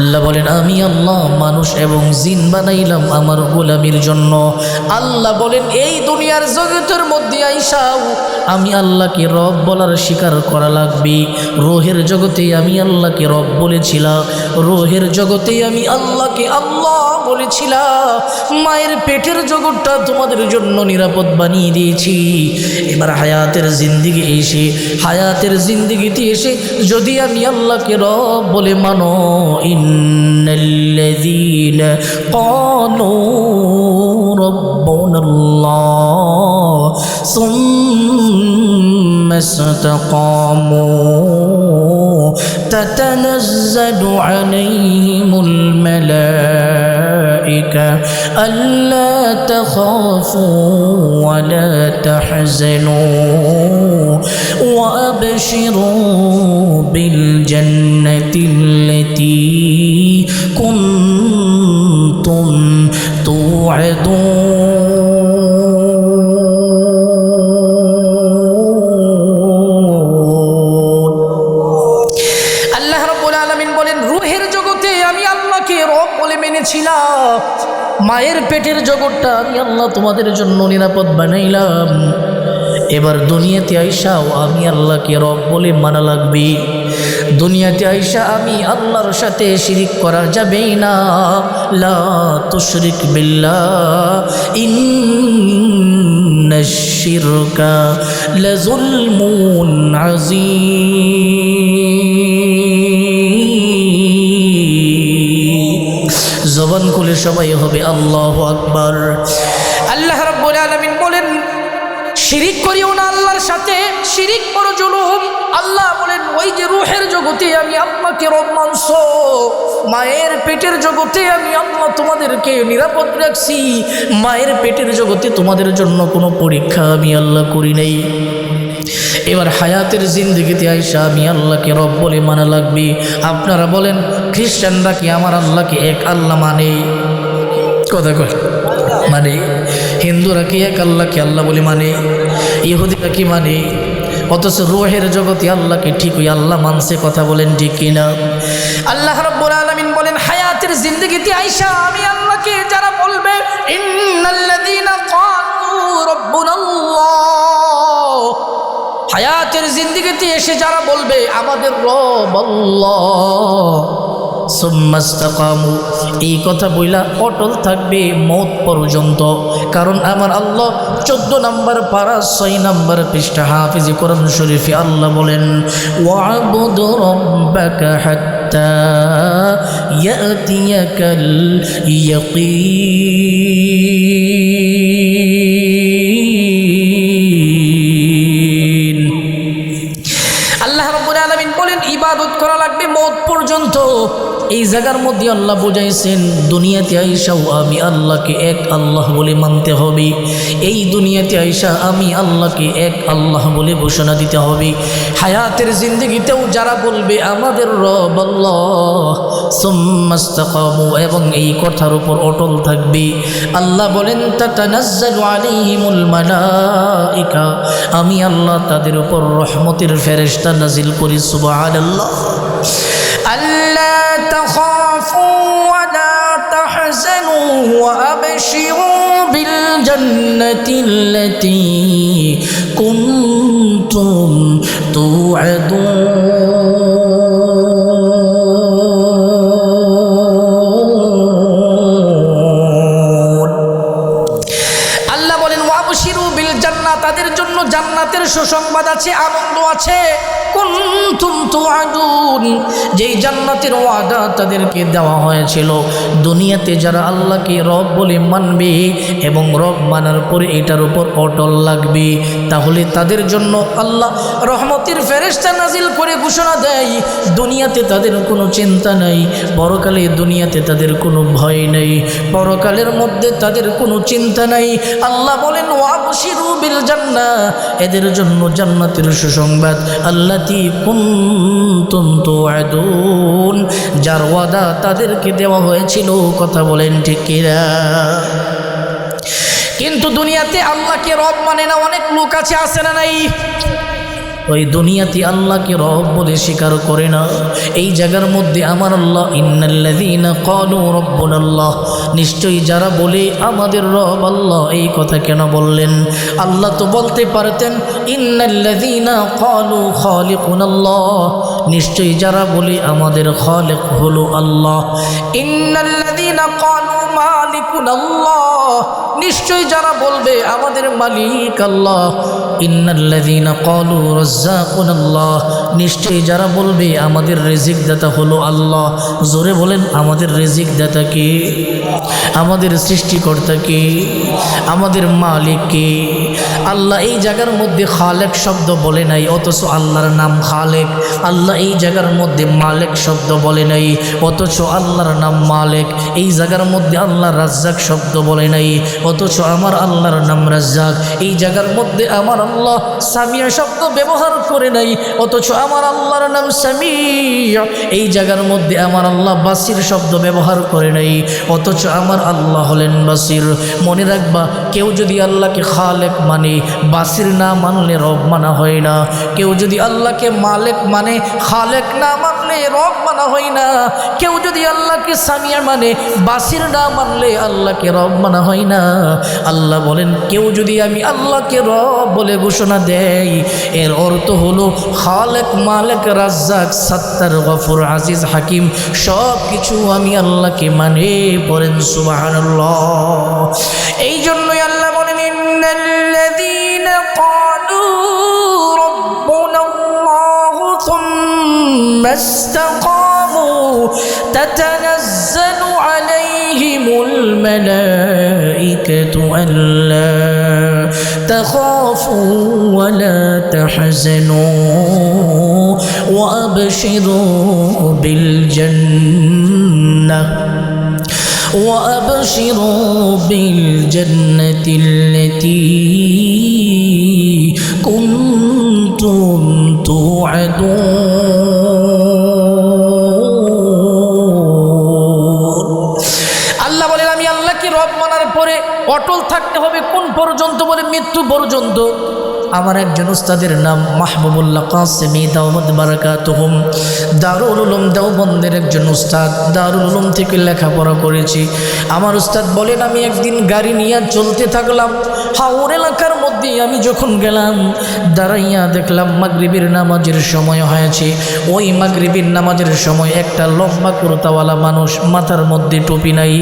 আল্লাহ বলেন, আমি আল্লাহ মানুষ এবং জিন বানাইলাম আমার গোলামির জন্য। আল্লাহ বলেন, এই দুনিয়ার জগতের মধ্যে আইসাও আমি আল্লাহকে রব বলার স্বীকার করা লাগবে। রূহের জগতে আমি আল্লাহকে রব বলেছিলাম, রূহের জগতে আমি আল্লাহকে আল্লাহ বলেছিলাম। মায়ের পেটের জগৎটা তোমাদের জন্য নিরাপদ বানিয়ে দিয়েছি। এবার হায়াতের জিন্দিগি এসে, হায়াতের জিন্দিগিতে এসে যদি আমি আল্লাহকে রব বলে মানো, ইন্নাল্লাযীনা ক্বালু রাব্বুনাল্লাহ সুম্মা ইসতাকামু তাতানাজ্জালু আলাইহিমুল মালাইকা আল্লা তাখাফু ওয়া লা তাহজানু ওয়া আবশিরু বিল জান্নাতিল্লাতী কুনতুম তু'আদুন। আল্লাহ রাব্বুল আলামিন বলেন, রূহের জগতে আমি আল্লাহকে রব বলে মেনেছিলাম। মায়ের পেটের জগৎটা আমি আল্লাহ তোমাদের জন্য নিরাপদ বানাইলাম। এবার দুনিয়াতে আইসাও আমি আল্লাহকে রব বলে মানা লাগবে। দুনিয়াতে আইসা আমি আল্লাহর সাথে শিরিক করা যাবেই না। লা তুশরিক বিল্লাহ ইন্নাশ শিরকা লাযুলমুন আযীম। জবান খুলে সবাই হবে আল্লাহু আকবার। আল্লাহ রাব্বুল আলামিন বলেন, শিরিক করিও না আল্লাহর সাথে, শিরিক বড় জুলুম। আল্লাহ বলেন, ওই যে রূহের জগতে আমি আল্লাহকে রব মানছো, মায়ের পেটের জগতে আমি আল্লাহ তোমাদেরকে নিরাপদ রাখছি। মায়ের পেটের জগতে তোমাদের জন্য কোনো পরীক্ষা আমি আল্লাহ করি নাই। এবার হায়াতের জিন্দেগিতে আইসা আমি আল্লাহকে রব বলে মানা লাগবে। আপনারা বলেন, খ্রিস্টানরা কি আমার আল্লাহকে এক আল্লাহ মানে? কথা কয় মানে? হিন্দুরা কি এক আল্লাহকে আল্লাহ বলে মানে? ইহুদিরা কি মানে? অথচ রূহের জগতে আল্লাহকে ঠিকই আল্লাহ মানছে। কথা বলেন ঠিক কিনা? আল্লাহ রাব্বুল আলামিন বলেন, হায়াতের জিন্দেগিতে আইসা আমি আল্লাহকে যারা বলবে, ইন্নাল্লাযীনা ক্বালু রাব্বুনাল্লাহ, হায়াতের জিন্দেগিতে এসে যারা বলবে আমাদের রব আল্লাহ, সুম্মা ইসতাকামু, এই কথা বইলা অটল থাকবে মওত পর্যন্ত। কারণ আমার আল্লাহ 14 নম্বর পারা 6 নম্বর পৃষ্ঠা হাফিজি কোরআন শরীফে আল্লাহ বলেন, ওয়া'বুদ রাব্বাকা হাত্তা ইয়াতিয়াকাল ইয়াকিন। আল্লাহ রাব্বুল আলামিন বলেন, ইবাদত করা লাগবে মওত পর্যন্ত। এই জায়গার মধ্যে আল্লাহ বুঝাইছেন দুনিয়াতে আইসাও আমি আল্লাহকে এক আল্লাহ বলে মানতে হবে। এই দুনিয়াতে আইসা আমি আল্লাহকে এক আল্লাহ বলে ঘোষণা দিতে হবে। হায়াতের জিন্দগিতেও যারা বলবে আমাদের রব আল্লাহ সুম্মা ইসতাকামু, এবং এই কথার উপর অটল থাকবে, আল্লাহ বলেন তাতানাজ্জালু আলাইহিমুল মালাইকা, আমি আল্লাহ তাদের উপর রহমতের ফেরেশতা নাজিল করি। সুবহানাল্লাহ। ألا تخافوا ولا تحزنوا وأبشروا بالجنة التي كنتم توعدون। আল্লাহ বলেন ওয়াবশিরু বিল জান্নাহ, তাদের জন্য জান্নাতের সুসংবাদ আছে, আনন্দ আছে। কুনতুম তুআদুন, যেই জান্নাতের ওয়াদা তাদেরকে দেওয়া হয়েছিল। দুনিয়াতে যারা আল্লাহকে রব বলে মানবে এবং রব মানার পরে এটার উপর অটল লাগবে, তাহলে তাদের জন্য আল্লাহ রহমতের ফেরেশতা নাজিল করে ঘোষণা দেয়, দুনিয়াতে তাদের কোনো চিন্তা নাই, পরকালে দুনিয়াতে তাদের কোনো ভয় নেই, পরকালের মধ্যে তাদের কোনো চিন্তা নাই। আল্লাহ বলেন ওয়াবশিরু বিল জান্নাহ, এদের জন্য জান্নাতের সুসংবাদ। আল্লাতী কুনতুম তুআদুন, যার ওয়াদা তাদেরকে দেওয়া হয়েছিল। কথা বলেন ঠিক কিনা? কিন্তু দুনিয়াতে আল্লাহকে রব মানে না অনেক লোক আছে না নাই? ওই দুনিয়াতে আল্লাহকে রব বলে স্বীকার করে না। এই জায়গার মধ্যে আমার আল্লাহ ইন্নাল্লাযীনা ক্বালু রাব্বুনাল্লাহ, নিশ্চয়ই যারা বলে আমাদের রব আল্লাহ, এই কথা কেন বললেন? আল্লাহ তো বলতে পারতেন ইন্নাল্লাযীনা ক্বালু খালিকুনাল্লাহ, নিশ্চয়ই যারা বলে আমাদের খালিক হলো আল্লাহ। ইন্নাল্লাযীনা ক্বালু মালিকুনাল্লাহ, নিশ্চয়ই যারা বলবে আমাদের মালিক আল্লাহ। ইন্নাল্লাযীনা ক্বালু রাজ্জাকুনাল্লাহ, নিশ্চয়ই যারা বলবে আমাদের রিজিক দাতা হলো আল্লাহ। জোরে বলেন, আমাদের রিজিক দাতা কে? আমাদের সৃষ্টিকর্তা কে? আমাদের মালিক কে? আল্লাহ এই জায়গার মধ্যে খালেক শব্দ বলে নাই, অথচ আল্লাহর নাম খালেক। আল্লাহ এই জায়গার মধ্যে মালিক শব্দ বলে নাই, অথচ আল্লাহর নাম মালিক। এই জায়গার মধ্যে আল্লাহ রাজ্জাক শব্দ বলে নাই, অথচ আমার আল্লাহর নাম রাজ্জাক। এই জায়গার মধ্যে আমার আল্লাহ সামিয়া শব্দ ব্যবহার করে নাই, অথচ আমার আল্লাহর নাম সামিয়া। এই জায়গার মধ্যে আমার আল্লাহ বাসির শব্দ ব্যবহার করে নাই, অথচ আমার আল্লাহ হলেন বাসির। মনে রাখবা, কেউ যদি আল্লাহকে খালেক মানে, বাসির না মানলে রব মানা হয় না। কেউ যদি আল্লাহকে মালিক মানে, খালেক না মানলে রব মানা হয় না। কেউ যদি আল্লাহকে সামিয়া মানে, বাসির না মানলে আল্লাহকে রব মানা হয় না। আল্লাহ বলেন, কেউ যদি আমি আল্লাহকে রব বলে ঘোষণা দেয়, এর অর্থ হলো খালেক, মালিক, রাজ্জাক, সাত্তার, গফুর, আজিজ, হাকিম, সব কিছু আমি আল্লাহকে মানে। পড়েন সুবহানাল্লাহ। এই জন্যই আল্লাহ বলেন ইন্নাল্লাযীনা ক্বালু রাব্বুনাল্লাহু সুম্মা ইসতাকামু তাতানাজ্জালু আলাইহিমুল মালাইকাতু আল্লা তাখাফু ওয়া লা তাহজানু ওয়া আবশিরু বিল জান্নাহ وأبشروا بالجنة التي كنتم توعدون। আল্লাহ বলেন, আমি আল্লাহকে রব মানার পরে অটল থাকতে হবে কোন পর্যন্ত? বলে মৃত্যু পর্যন্ত। আমার একজন উস্তাদের নাম মাহবুবুল্লাহ কাসেমি দাওয়াত বারাকাতুহুম, দারুল উলুম দেওবন্দের একজন উস্তাদ, দারুল উলুম থেকে লেখাপড়া করেছি। আমার উস্তাদ বলেন, আমি একদিন গাড়ি নিয়ে চলতে থাকলাম, হাওর এলাকার মধ্যে আমি যখন গেলাম, দাঁড়াইয়া দেখলাম মাগরিবের নামাজের সময় হয়েছে। ওই মাগরিবের নামাজের সময় একটা লম্বা কুর্তাওয়ালা মানুষ, মাথার মধ্যে টুপি নাই,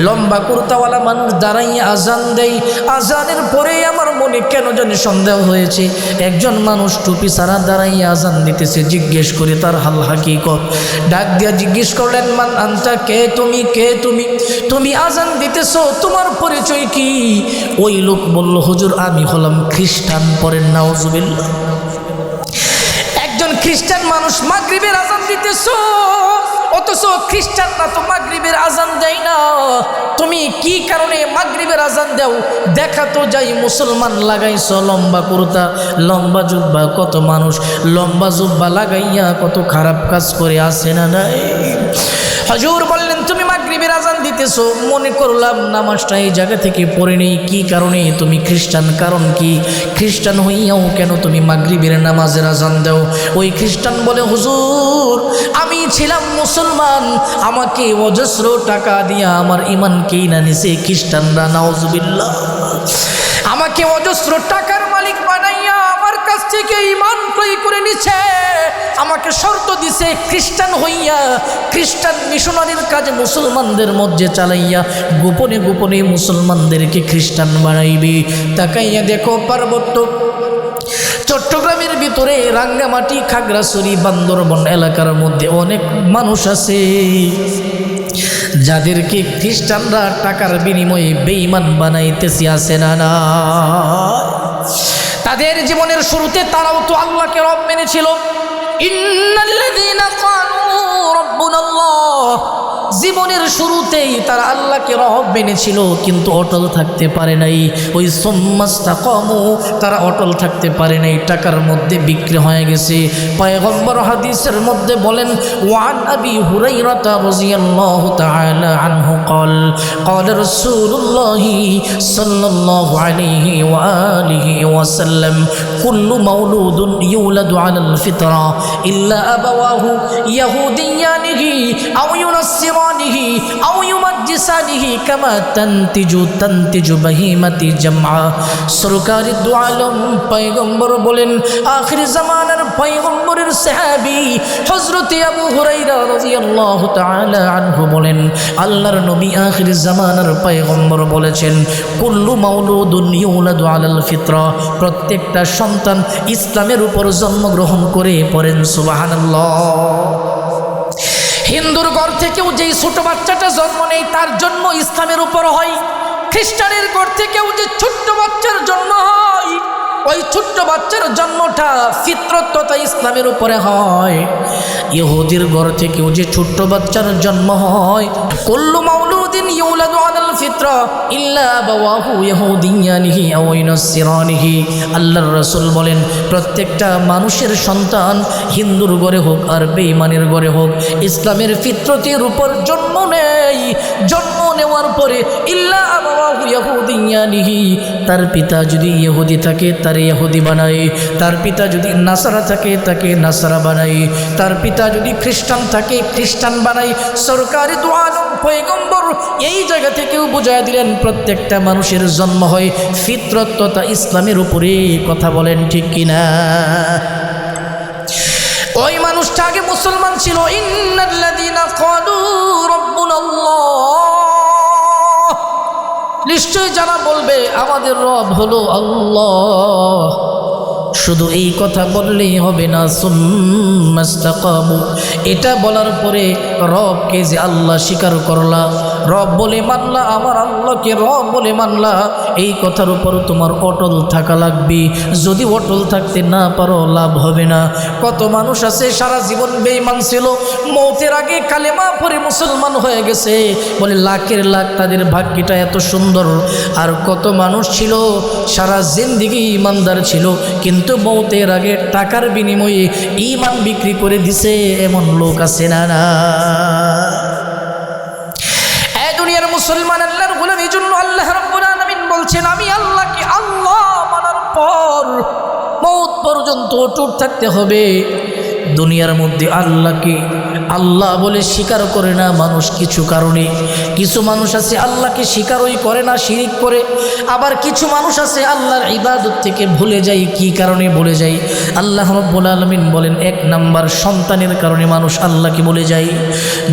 লম্বা কুর্তাওয়ালা মানুষ দাঁড়াইয়া আজান দেয়। আজানের পরেই আমার মনে কেন জানি সন্দেহ হয়েছে, একজন মানুষ টুপি ছাড়া দাঁড়াইয়া আজান দিতেছে। জিজ্ঞেস করে তার হাল হাকিকত, ডাক দিয়া জিজ্ঞেস করলেন, মান আনতা, কে তুমি, কে তুমি, তুমি আজান দিতেছো, তোমার পরিচয় কি? ওই লোক বলল, হুজুর আমি হলাম খ্রিস্টান। পড়েন নাউজুবিল্লাহ। একজন খ্রিস্টান মানুষ মাগরিবের আজান দিতেছো, অথচ খ্রিস্টানরা তো মাগরিবের আজান দেয় না, তুমি কি কারণে মাগরিবের আজান দাও? দেখা তো যাই মুসলমান লাগাইছ লম্বা কুর্তা, লম্বা জুব্বা, কত মানুষ লম্বা জুব্বা লাগাইয়া কত খারাপ কাজ করে আসে না নাই? হুজুর বললেন তুমি মাগরিবের আজান দিতেছো, মনে করলাম নামাজটা এই জায়গা থেকে পড়ে নেই, কি কারণে তুমি খ্রিস্টান? কারণ কি? খ্রিস্টান হইয়াও কেন তুমি মাগরিবের নামাজের আজান দাও? ওই খ্রিস্টান বলে হুজুর আমি ছিলাম মুসলমান, আমাকে অজস্র টাকা দিয়া আমার ইমানকেই না নিছে খ্রিস্টানরা, নাউজুবিল্লাহ। আমাকে অজস্র টাকার মালিক বানাইয়া আমার কাছ থেকে ইমান ক্রয় করে নিছে, আমাকে শর্ত দিছে খ্রিস্টান হইয়া খ্রিস্টান মিশনারির কাজে মুসলমানদের মধ্যে চালাইয়া গোপনে গোপনে মুসলমানদেরকে খ্রিস্টান বানাইবে। তাকাইয়া দেখো পার্বত্য চট্টগ্রামের ভিতরে রাঙ্গামাটি, খাগড়াছড়ি, বান্দরবন এলাকার মধ্যে অনেক মানুষ আছে যাদেরকে খ্রিস্টানরা টাকার বিনিময়ে বেঈমান বানাইতেছে, আছে না না? তাদের জীবনের শুরুতে তারাও তো আল্লাহকে রব মেনেছিল। ইন্নাল্লাযীনা ক্বালু রাব্বুনাল্লাহ, জীবনের শুরুতেই তারা আল্লাহকে রব মেনেছিল, কিন্তু অটল থাকতে পারে নাই। ওই সুম্মাস্তাকামু, তারা অটল থাকতে পারে নাই, টাকার মধ্যে বিক্রি হয়ে গেছে। পয়গম্বর হাদিসের মধ্যে বলেন, ওয়ান আবি হুরায়রা রাদিয়াল্লাহু তাআলা আনহু قال قال رسول الله صلى الله عليه وآله وسلم كل مولود يولد على الفطرة إلا أبواه يهوديانه أو ينصرانه أو يمجسانه كما تنتج بهيمة جمعة। সরকারি দু আলম পয়গম্বর বলেন, আখির জামানার পয়গম্বরের সাহাবী হযরত আবু হুরায়রা রাদিয়াল্লাহু তাআলা আনহু বলেন, আল্লাহর নবী আখির জামানার পয়গম্বর বলেছেন, কুল্লু মাউলুদুন ইউলাদু আলাল ফিতরা, প্রত্যেকটা সন্তান ইসলামের উপর জন্মগ্রহণ করে, পড়েন সুবহানাল্লাহ। হিন্দুর ঘর থেকেও যেই ছোট বাচ্চাটা জন্ম নেয় তার জন্ম ইসলামের উপর হয়। খ্রিস্টানের ঘর থেকেও যে ছোট্ট বাচ্চার জন্ম হয়, ওই ছোট্ট বাচ্চার জন্মটা ফিতরত তথা ইসলামের উপরে হয়। ইহুদির ঘর থেকেও যে ছোট্ট বাচ্চার জন্ম হয়, কুল্লু মাউলুদিন ইউলাদু আলাল ফিতরা ইল্লা আবাওয়াহু ইয়াহুদিয়ানিহি আও ইউনাসসিরানিহি। আল্লাহর রাসূল বলেন, প্রত্যেকটা মানুষের সন্তান হিন্দুর ঘরে হোক আর বেঈমানের ঘরে হোক, ইসলামের ফিতরতের উপর জন্ম নেয়। জন্ম নেওয়ার পরে ইল্লা আবাওয়াহু ইয়াহুদিয়ানিহি, তার পিতা যদি ইহুদি থাকে তার ইহুদি বানায়, তার পিতা যদি নাসারা থাকে তাকে নাসারা বানায়, তার পিতা যদি খ্রিস্টান থাকে খ্রিস্টান বানায়। সরকারি দু আলম পয়গম্বর এই জায়গা থেকেও বুঝায় দিলেন, প্রত্যেকটা মানুষের জন্ম হয় ফিতরত তথা ইসলামের উপরে। কথা বলেন ঠিক কিনা? ওই মানুষটা আগে মুসলমান ছিল। ইন্নাল্লাযীনা ক্বালু রাব্বুনাল্লাহ, নিশ্চয় যারা বলবে আমাদের রব হলো আল্লাহ, শুধু এই কথা বললেই হবে না, সুম্মাস্তাকামু, এটা বলার পরে রবকে যে আল্লাহ স্বীকার করলা, রব বলে মানলা, আমার আল্লাহকে রব বলে মানলা, এই কথার উপর তোমার অটল থাকা লাগবে। যদি অটল থাকতে না পারো লাভ হবে না। কত মানুষ আছে সারা জীবন বেঈমান ছিল, মৌতের আগে কালেমা পড়ে মুসলমান হয়ে গেছে, বলে লাখের লাখ তাদের ভাগ্যটা এত সুন্দর। আর কত মানুষ ছিল সারা জিন্দেগি ইমানদার ছিল, কিন্তু মৌতের আগে টাকার বিনিময়ে ঈমান বিক্রি করে দিছে, এমন লোক আছে না না? এই দুনিয়ার মুসলমান আল্লাহর গোলাম, এই জন্য আল্লাহ রাব্বুল আলামিন বলছেন, আমি আল্লাহকে আল্লাহ মানার পর মৌত পর্যন্ত অটুট থাকতে হবে। দুনিয়ার মধ্যে আল্লাহকে আল্লাহ বলে স্বীকার করে না মানুষ কিছু কারণে। কিছু মানুষ আছে আল্লাহকে স্বীকারই করে না, শিরিক করে। আবার কিছু মানুষ আছে আল্লাহর ইবাদত থেকে ভুলে যায়। কি কারণে ভুলে যায়? আল্লাহ রাব্বুল আলামিন বলেন, 1 নাম্বার সন্তানের কারণে মানুষ আল্লাহকে ভুলে যায়।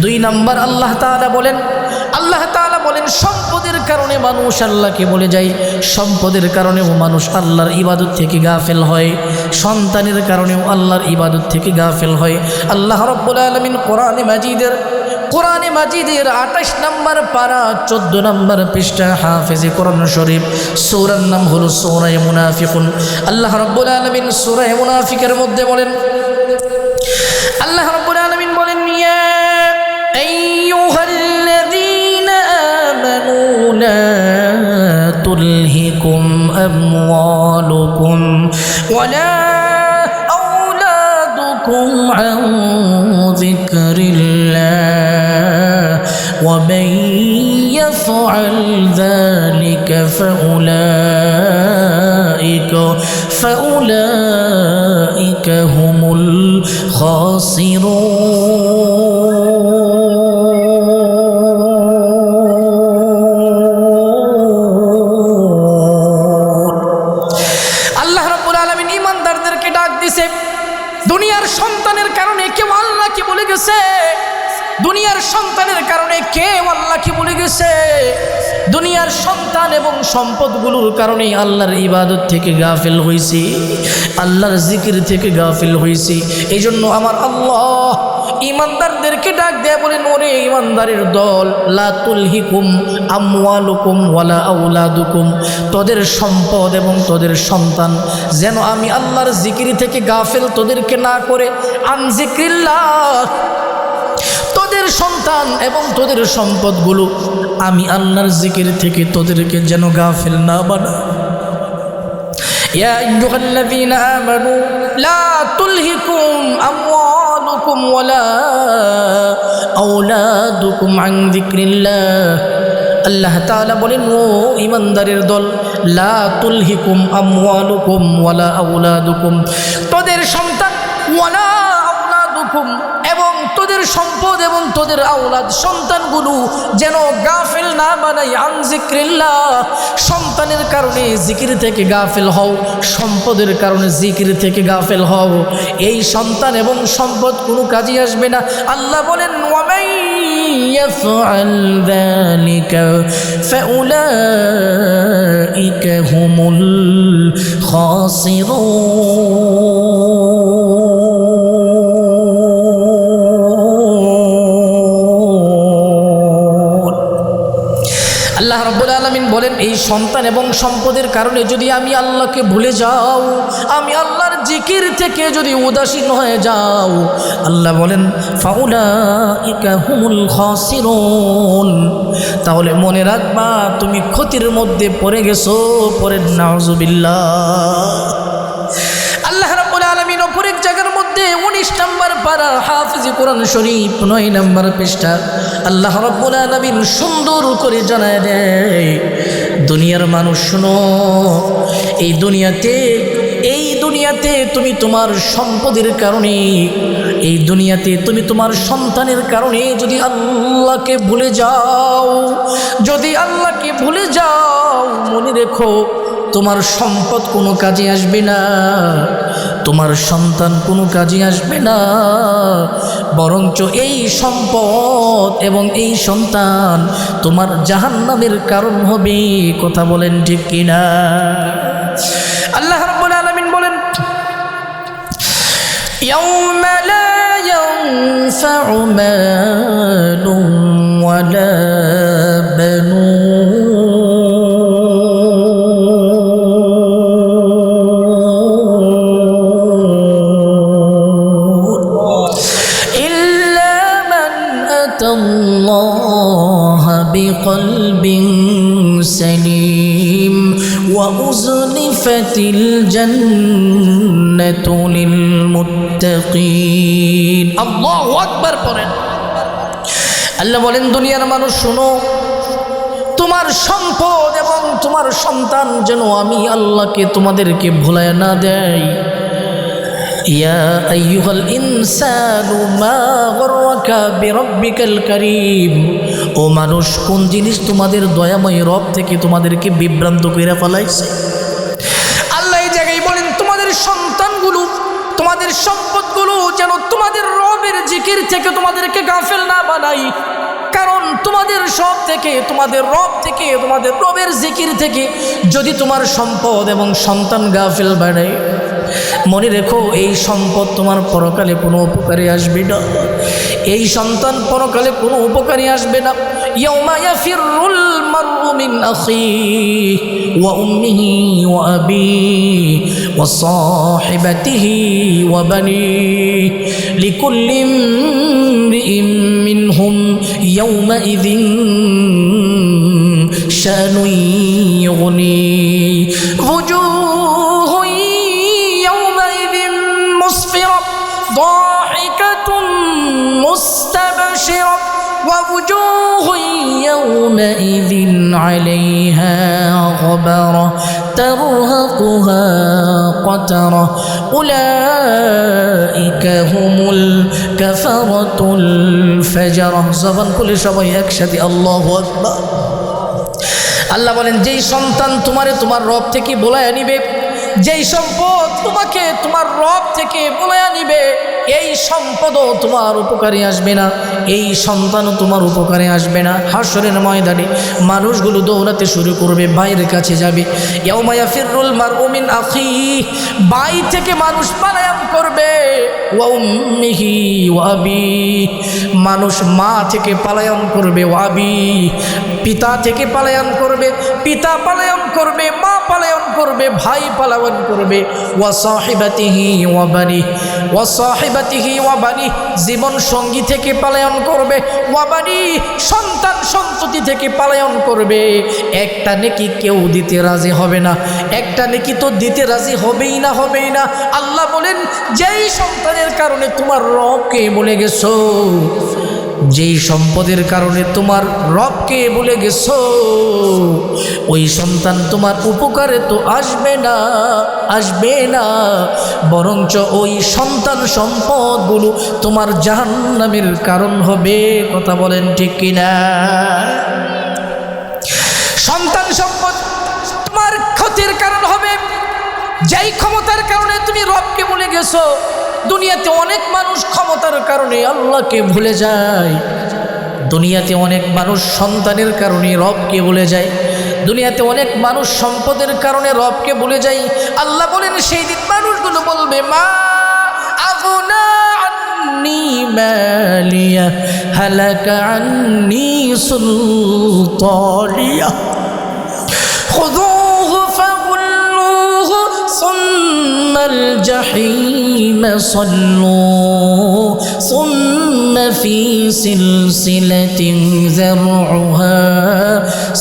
2 নাম্বার আল্লাহ তাআলা বলেন সম্পদের কারণে মানুষ আল্লাহকে ভুলে যায়। সম্পদের কারণেও মানুষ আল্লাহর ইবাদত থেকে গাফেল হয়, সন্তানের কারণেও আল্লাহর ইবাদত থেকে গাফেল হয়। আল্লাহ রাব্বুল আলামিন কোরআনে মাজিদের 28 নম্বর পারা 14 নম্বর পৃষ্ঠা, হাফেজে কোরআন শরীফ, সূরার নাম হলো সূরা মুনাফিকুন। আল্লাহ রাব্বুল আলামিন সূরা মুনাফিকের মধ্যে বলেন, আল্লাহ রাব্বুল আলামিন বলেন, ইয়া عن ذكر الله ومن يفعل ذلك فأولئك هم الخاسرون আল্লাহ রাব্বুল আলামিন ঈমানদারদেরকে ডাক দিছে দুনিয়ার সন্তানের কারণে কেউ আল্লাহকে ভুলে গেছে দুনিয়ার সন্তানের কারণে কেউ আল্লাহকে ভুলে গেছে দুনিয়ার সন্তান এবং সম্পদগুলোর কারণে আল্লাহর ইবাদত থেকে গাফিল হইছি আল্লাহর জিকির থেকে গাফিল হইছি এইজন্য আমার আল্লাহ ঈমানদারদেরকে ডাক দেয়া বলেন ওরে ঈমানদারের দল লা তুলহিকুম আমওয়ালুকুম ওয়ালা আওলাদুকুম তোদের সম্পদ এবং তোদের সন্তান যেন আমি আল্লাহর জিকির থেকে গাফিল তোদেরকে না করে আন যিকরিল্লাহ তোদের সন্তান এবং তোদের সম্পদগুলো আমি আল্লাহর জিকির থেকে তোদেরকে যেন গাফিল না বানাই ইয়া আইয়ুহাল্লাযীনা আমানু লা তুলহিকুম আমওয়ালুকুম ওয়ালা আওলাদুকুম আন যিকরিল্লাহ আল্লাহ তাআলা বলেন ও ঈমানদারের দল লা তুলহিকুম আমওয়ালুকুম ওয়ালা আওলাদুকুম তোদের সন্তান ওয়ালা আওলাদুকুম এবং তোদের সম্পদ এবং তোদের আওলাদ সন্তানগুলো যেন গাফিল না বানাই আন যিকরিল্লাহ সন্তানের কারণে জিকির থেকে গাফিল হও সম্পদের কারণে জিকির থেকে গাফিল হও এই সন্তান এবং সম্পদ কোনো কাজে আসবে না আল্লাহ বলেন ওয়ামাই ইয়াফআল যালিকা ফাউলাইকা হুমুল খাসিরুন আল্লাহ রাব্বুল আলামিন বলেন এই সন্তান এবং সম্পদের কারণে যদি আমি আল্লাহকে ভুলে যাও আমি আল্লাহর জিকির থেকে যদি উদাসীন হয়ে যাও আল্লাহ বলেন ফাউলাইকা হুমুল খাসিরুন তাহলে মনে রাখবা তুমি ক্ষতির মধ্যে পড়ে গেছো পড়ে নাউজুবিল্লাহ আল্লাহ রাব্বুল আলামিন অপর এক জায়গার মধ্যে 19 নম্বর পারা হাফিজ কোরআন শরীফ 9 নম্বর পৃষ্ঠা আল্লাহ রাব্বুল আলামিন সুন্দর করে জানায় দেয় দুনিয়ার মানুষ শুনো এই দুনিয়াতে তুমি তোমার সম্পদের কারণে এই দুনিয়াতে তুমি তোমার সন্তানের কারণে যদি আল্লাহকে ভুলে যাও মনে রেখো তোমার সম্পদ কোনো কাজে আসবে না তোমার সন্তান কোনো কাজে আসবে না বরঞ্চ এই সম্পদ এবং এই সন্তান তোমার জাহান্নামের কারণ হবে কথা বলেন ঠিক কিনা আল্লাহ রাব্বুল আলামিন বলেন ইয়াউমা লা ইয়ানফাউ মালুন ওয়ালা বানুন بقلب سليم وأزلفت الجنة للمتقين الله أكبر পড়েন আল্লাহ বলেন দুনিয়ার মানুষ শুনো তোমার সম্পদ এবং তোমার সন্তান যেন আমি আল্লাহকে তোমাদেরকে ভুলায় না দেয় يا أيها الإنسان ما غرك بربك الكريم ও মানুষ কোন জিনিস তোমাদের দয়াময় রব থেকে তোমাদেরকে বিভ্রান্ত করে ফেলাইছে আল্লাহ এই জায়গায় বলেন তোমাদের সন্তানগুলো তোমাদের সম্পদগুলো যেন তোমাদের রবের জিকির থেকে তোমাদেরকে গাফেল না বানাই কারণ তোমাদের সব থেকে তোমাদের রব থেকে তোমাদের রবের জিকির থেকে যদি তোমার সম্পদ এবং সন্তান গাফেল বানায় মনে রেখো এই সম্পদ তোমার পরকালে কোনো উপকারে আসবে না এই সন্তান পরকালে কোনো উপকারে আসবে না ইয়াউমা ইয়াফিরুল মারউ মিন আখিহি ওয়া উম্মিহি ওয়া আবিহি ওয়া সাহিবাতিহি ওয়া বানিহি লিকুল্লি ইমরিইন মিনহুম ইয়াউমাইযিন শানুন ইউগনি مستبشرة ووجوه يومئذ عليها غبرة ترهقها قترة أولئك هم الكفرة الفجرة زبان كل সবাই একসাথে আল্লাহু আকবার। আল্লাহ বলেন যেই সন্তান তোমার রব থেকে বোলায়া নিবে, যেই সম্পদ তোমাকে তোমার রব থেকে বোলায়া নিবে, এই সম্পদও তোমার উপকারে আসবে না, এই সন্তানও তোমার উপকারে আসবে না। হাসরের ময়দানে মানুষগুলো দৌড়াতে শুরু করবে, ভাইয়ের কাছে যাবে। ইয়াউমা ইয়াফিরুল মারউ মিন আখিহি, ভাই থেকে মানুষ পালায়ন করবে। ওয়া উম্মিহি ওয়া আবিহি, মানুষ মা থেকে পালায়ন করবে। ওয়া আবিহি, পিতা থেকে পালায়ন করবে, পিতা পালায়ন করবে, মা পালায়ন করবে, ভাই পালায়ন করবে। ওয়া সাহিবাতিহি ওয়া বানিহি, ওয়া সাহিবাতিহি ওয়া বানিহি, জীবন সঙ্গী থেকে পালায়ন করবে। ওয়া বানিহি, সন্তান সন্ততি থেকে পালায়ন করবে। একটা নেকি কেউ দিতে রাজি হবে না, একটা নেকি তো দিতে রাজি হবেই না, হবেই না। আল্লাহ বলেন যেই সন্তানের কারণে তোমার রবকে ভুলে গেছো, যেই সম্পদের কারণে তোমার রবকে ভুলে গেছো, ওই সন্তান তোমার উপকারে তো আসবে না, আসবে না, বরঞ্চ ওই সন্তান সম্পদগুলো তোমার জাহান্নামের কারণ হবে। কথা বলেন ঠিক কিনা? সন্তান সম্পদ তোমার ক্ষতির কারণ হবে। যেই ক্ষমতার কারণে তুমি রবকে ভুলে গেছো, দুনিয়াতে অনেক মানুষ ক্ষমতার কারণে আল্লাহকে ভুলে যায়, দুনিয়াতে অনেক মানুষ সন্তানের কারণে রবকে ভুলে যায়, দুনিয়াতে অনেক মানুষ সম্পদের কারণে রবকে ভুলে যায়। আল্লাহ বলেন সেই দিন মানুষগুলো বলবে মা আগনা আন্নি মালিয়া হালাকা আন্নি সুলতানিয়া খুযুহু ফাগুল্লুহু সুম্মাল জাহিম صلوا ثم في سلسلة ذرعها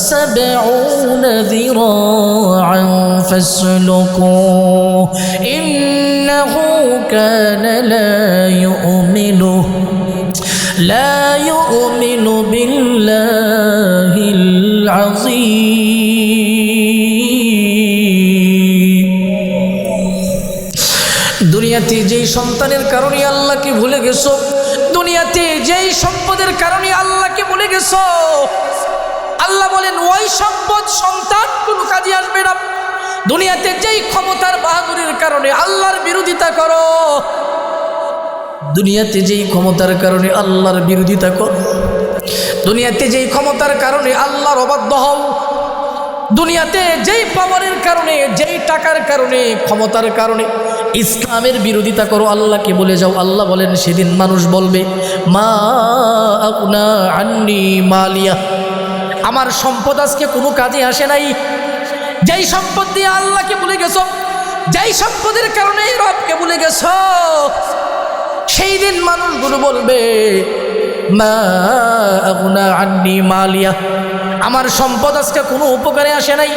70 ذراعا فاسلكوه إنه كان لا يؤمن بالله العظيم। দুনিয়াতে যেই সন্তানের কারণে আল্লাহকে ভুলে গেছো, দুনিয়াতে যেই সম্পদের কারণে আল্লাহকে ভুলে গেছো, আল্লাহ বলেন ওই সম্পদ সন্তান কোনো কাজে আসবে না। দুনিয়াতে যেই ক্ষমতার বাহাদুরির কারণে আল্লাহর বিরোধিতা করো, দুনিয়াতে যেই ক্ষমতার কারণে আল্লাহর বিরোধিতা করো, দুনিয়াতে যেই ক্ষমতার কারণে আল্লাহর অবাধ্য হও, দুনিয়াতে যেই পাওয়ারের কারণে, যেই টাকার কারণে, ক্ষমতার কারণে ইসলামের বিরোধিতা করো, আল্লাহকে বলে যাও। আল্লাহ বলেন সেদিন মানুষ বলবে মা আগনা আন্নি মালিয়া, আমার সম্পদ আজকে কোনো কাজে আসে নাই। যেই সম্পদ দিয়ে আল্লাহকে ভুলে গেছো, যেই সম্পদের কারণে রবকে ভুলে গেছো, সেই দিন মানুষগুলো বলবে মা আগনা আন্নি মালিয়া, আমার সম্পদ আজকে কোনো উপকারে আসে নাই।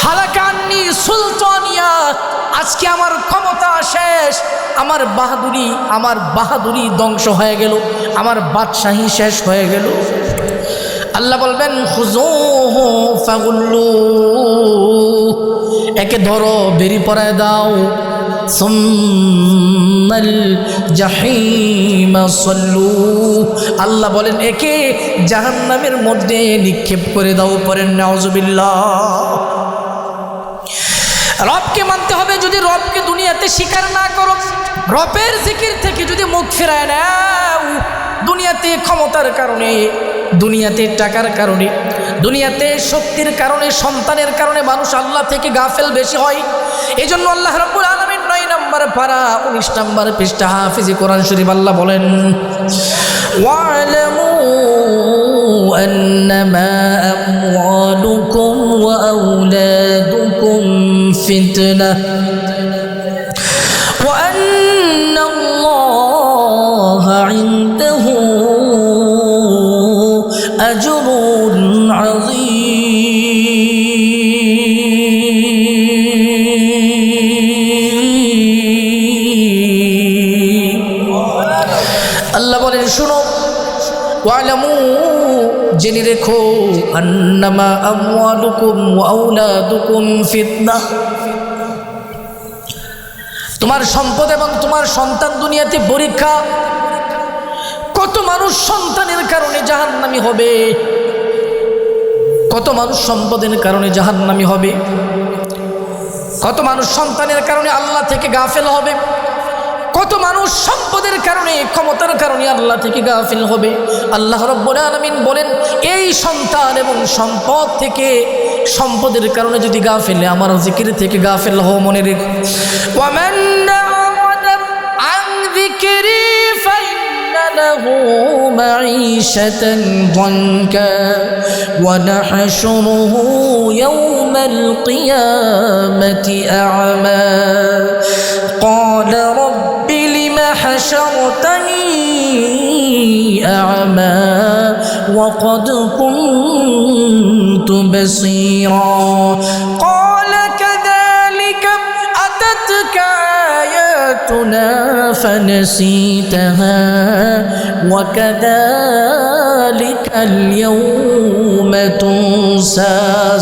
হালাকা আন্নি সুলতানিয়া, আজকে আমার ক্ষমতা শেষ, আমার বাহাদুরি ধ্বংস হয়ে গেল, আমার বাদশাহী শেষ হয়ে গেল। আল্লাহ বলবেন খুযুহু ফাগুল্লু, একে ধরো বেরি পরায় দাও। সুম্মাল জাহিম সল্লু, আল্লাহ বলেন একে জাহান্নামের মধ্যে নিক্ষেপ করে দাও। পড়েন নাউজুবিল্লাহ। রবকে মানতে হবে। যদি রবকে দুনিয়াতে স্বীকার না করো, রবের জিকির থেকে যদি মুখ ফেরায় নাও, দুনিয়াতে ক্ষমতার কারণে, দুনিয়াতে টাকার কারণে, দুনিয়াতে শক্তির কারণে, সন্তানের কারণে মানুষ আল্লাহ থেকে গাফেল বেশি হয়। এই জন্য আল্লাহ রাব্বুল আলামিন 9 নম্বর পারা 19 নম্বর পৃষ্ঠা হাফিজে কোরআন শরীফ আল্লাহ বলেন ওয়ালামু আন্নামা আমওয়ালুকুম ওয়া আওলাদুকুম ফিতনাহ ওয়া আন্নাল্লাহা ইনদাহু আজরুন আযীম। আল্লাহ বলেন শুনো, ওয়ালামু জেনে রেখো, আন্নামা আমওয়ালুকুম ওয়া আওলাদুকুম ফিতনাহ, তোমার সম্পদ এবং তোমার সন্তান দুনিয়াতে পরীক্ষা। কত মানুষ সন্তানের কারণে জাহান্নামী হবে, কত মানুষ সম্পদের কারণে জাহান্নামী হবে, কত মানুষ সন্তানের কারণে আল্লাহ থেকে গাফেল হবে, কত মানুষ সম্পদের কারণে ক্ষমতার কারণে আল্লাহ থেকে গাফিল হবে। আল্লাহ রাব্বুল আলামিন বলেন, এই সন্তান এবং সম্পদ থেকে, সম্পদের কারণে যদি গাফিল, আমার জিকির থেকে গাফিল হও, মনে রেখো, ওয়ামান আ'রাদা আন যিকরি ফাইন্না লাহু মাঈশাতান দানকা ওয়া নাহশুরুহু ইয়াওমাল কিয়ামাতি আ'মা ক্বালা حشرتني أعمى وقد كنت بصيرا قال كذلك أتتك آياتنا فنسيتها وكذلك اليوم تنسى